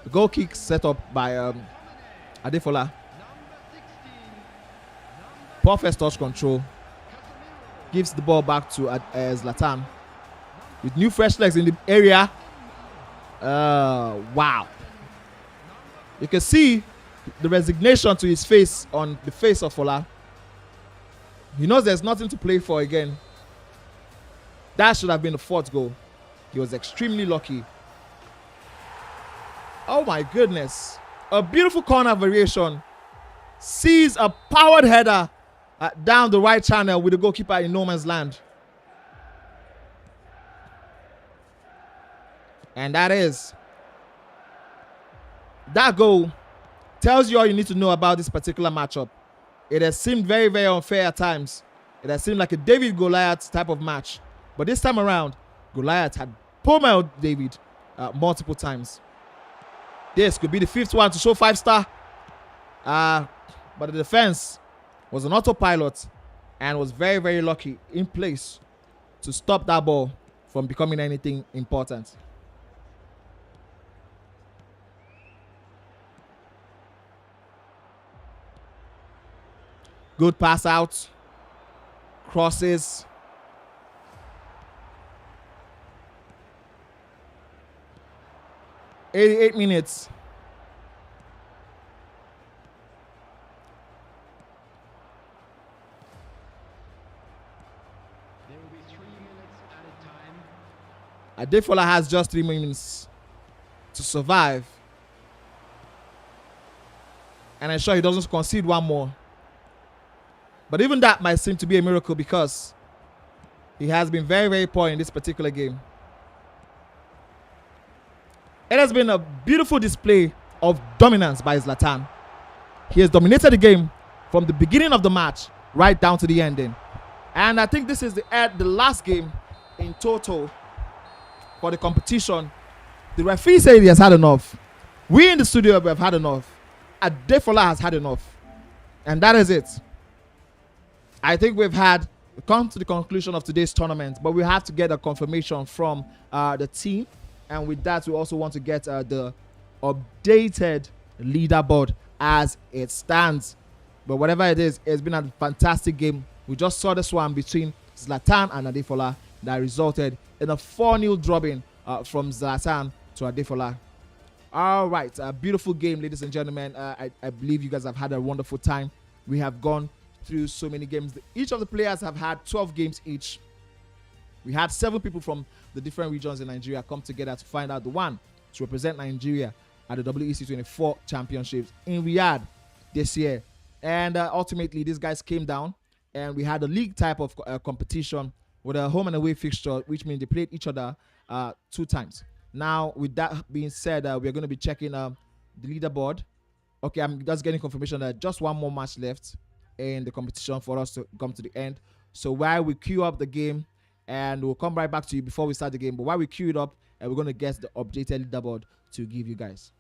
The goal kick set up by Adefola. Poor first touch control. Gives the ball back to Zlatan. With new fresh legs in the area. Wow. You can see the resignation to his face on the face of Fola. He knows there's nothing to play for again. That should have been the fourth goal. He was extremely lucky. Oh my goodness. A beautiful corner variation. Sees a powered header down the right channel with the goalkeeper in no man's land. And that goal tells you all you need to know about this particular matchup. It has seemed very, very unfair at times. It has seemed like a David Goliath type of match. But this time around, Goliath had pummeled David multiple times. This could be the fifth one to show 5-star. But the defense was an autopilot and was very, very lucky in place to stop that ball from becoming anything important. Good pass out. Crosses. "88 minutes. There will be 3 minutes added time. Adefola has just 3 minutes to survive and ensure he doesn't concede one more. But even that might seem to be a miracle because he has been very, very poor in this particular game. It has been a beautiful display of dominance by Zlatan. He has dominated the game from the beginning of the match right down to the ending. And I think this is the last game in total for the competition. The referee said he has had enough. We in the studio have had enough. Adefola has had enough. And that is it. I think we've come to the conclusion of today's tournament, but we have to get a confirmation from the team. And with that, we also want to get the updated leaderboard as it stands. But whatever it is, it's been a fantastic game. We just saw this one between Zlatan and Adefola that resulted in a 4-0 drubbing from Zlatan to Adefola. All right, a beautiful game, ladies and gentlemen. I believe you guys have had a wonderful time. We have gone through so many games. Each of the players have had 12 games each. We had 7 people from the different regions in Nigeria come together to find out the one to represent Nigeria at the WEC 24 Championships in Riyadh this year. And ultimately, these guys came down and we had a league type of competition with a home and away fixture, which means they played each other 2 times. Now, with that being said, we're going to be checking the leaderboard. Okay, I'm just getting confirmation that just one more match left in the competition for us to come to the end. So while we queue up the game, and we'll come right back to you before we start the game, but while we queue it up, we're going to get the updated leaderboard to give you guys.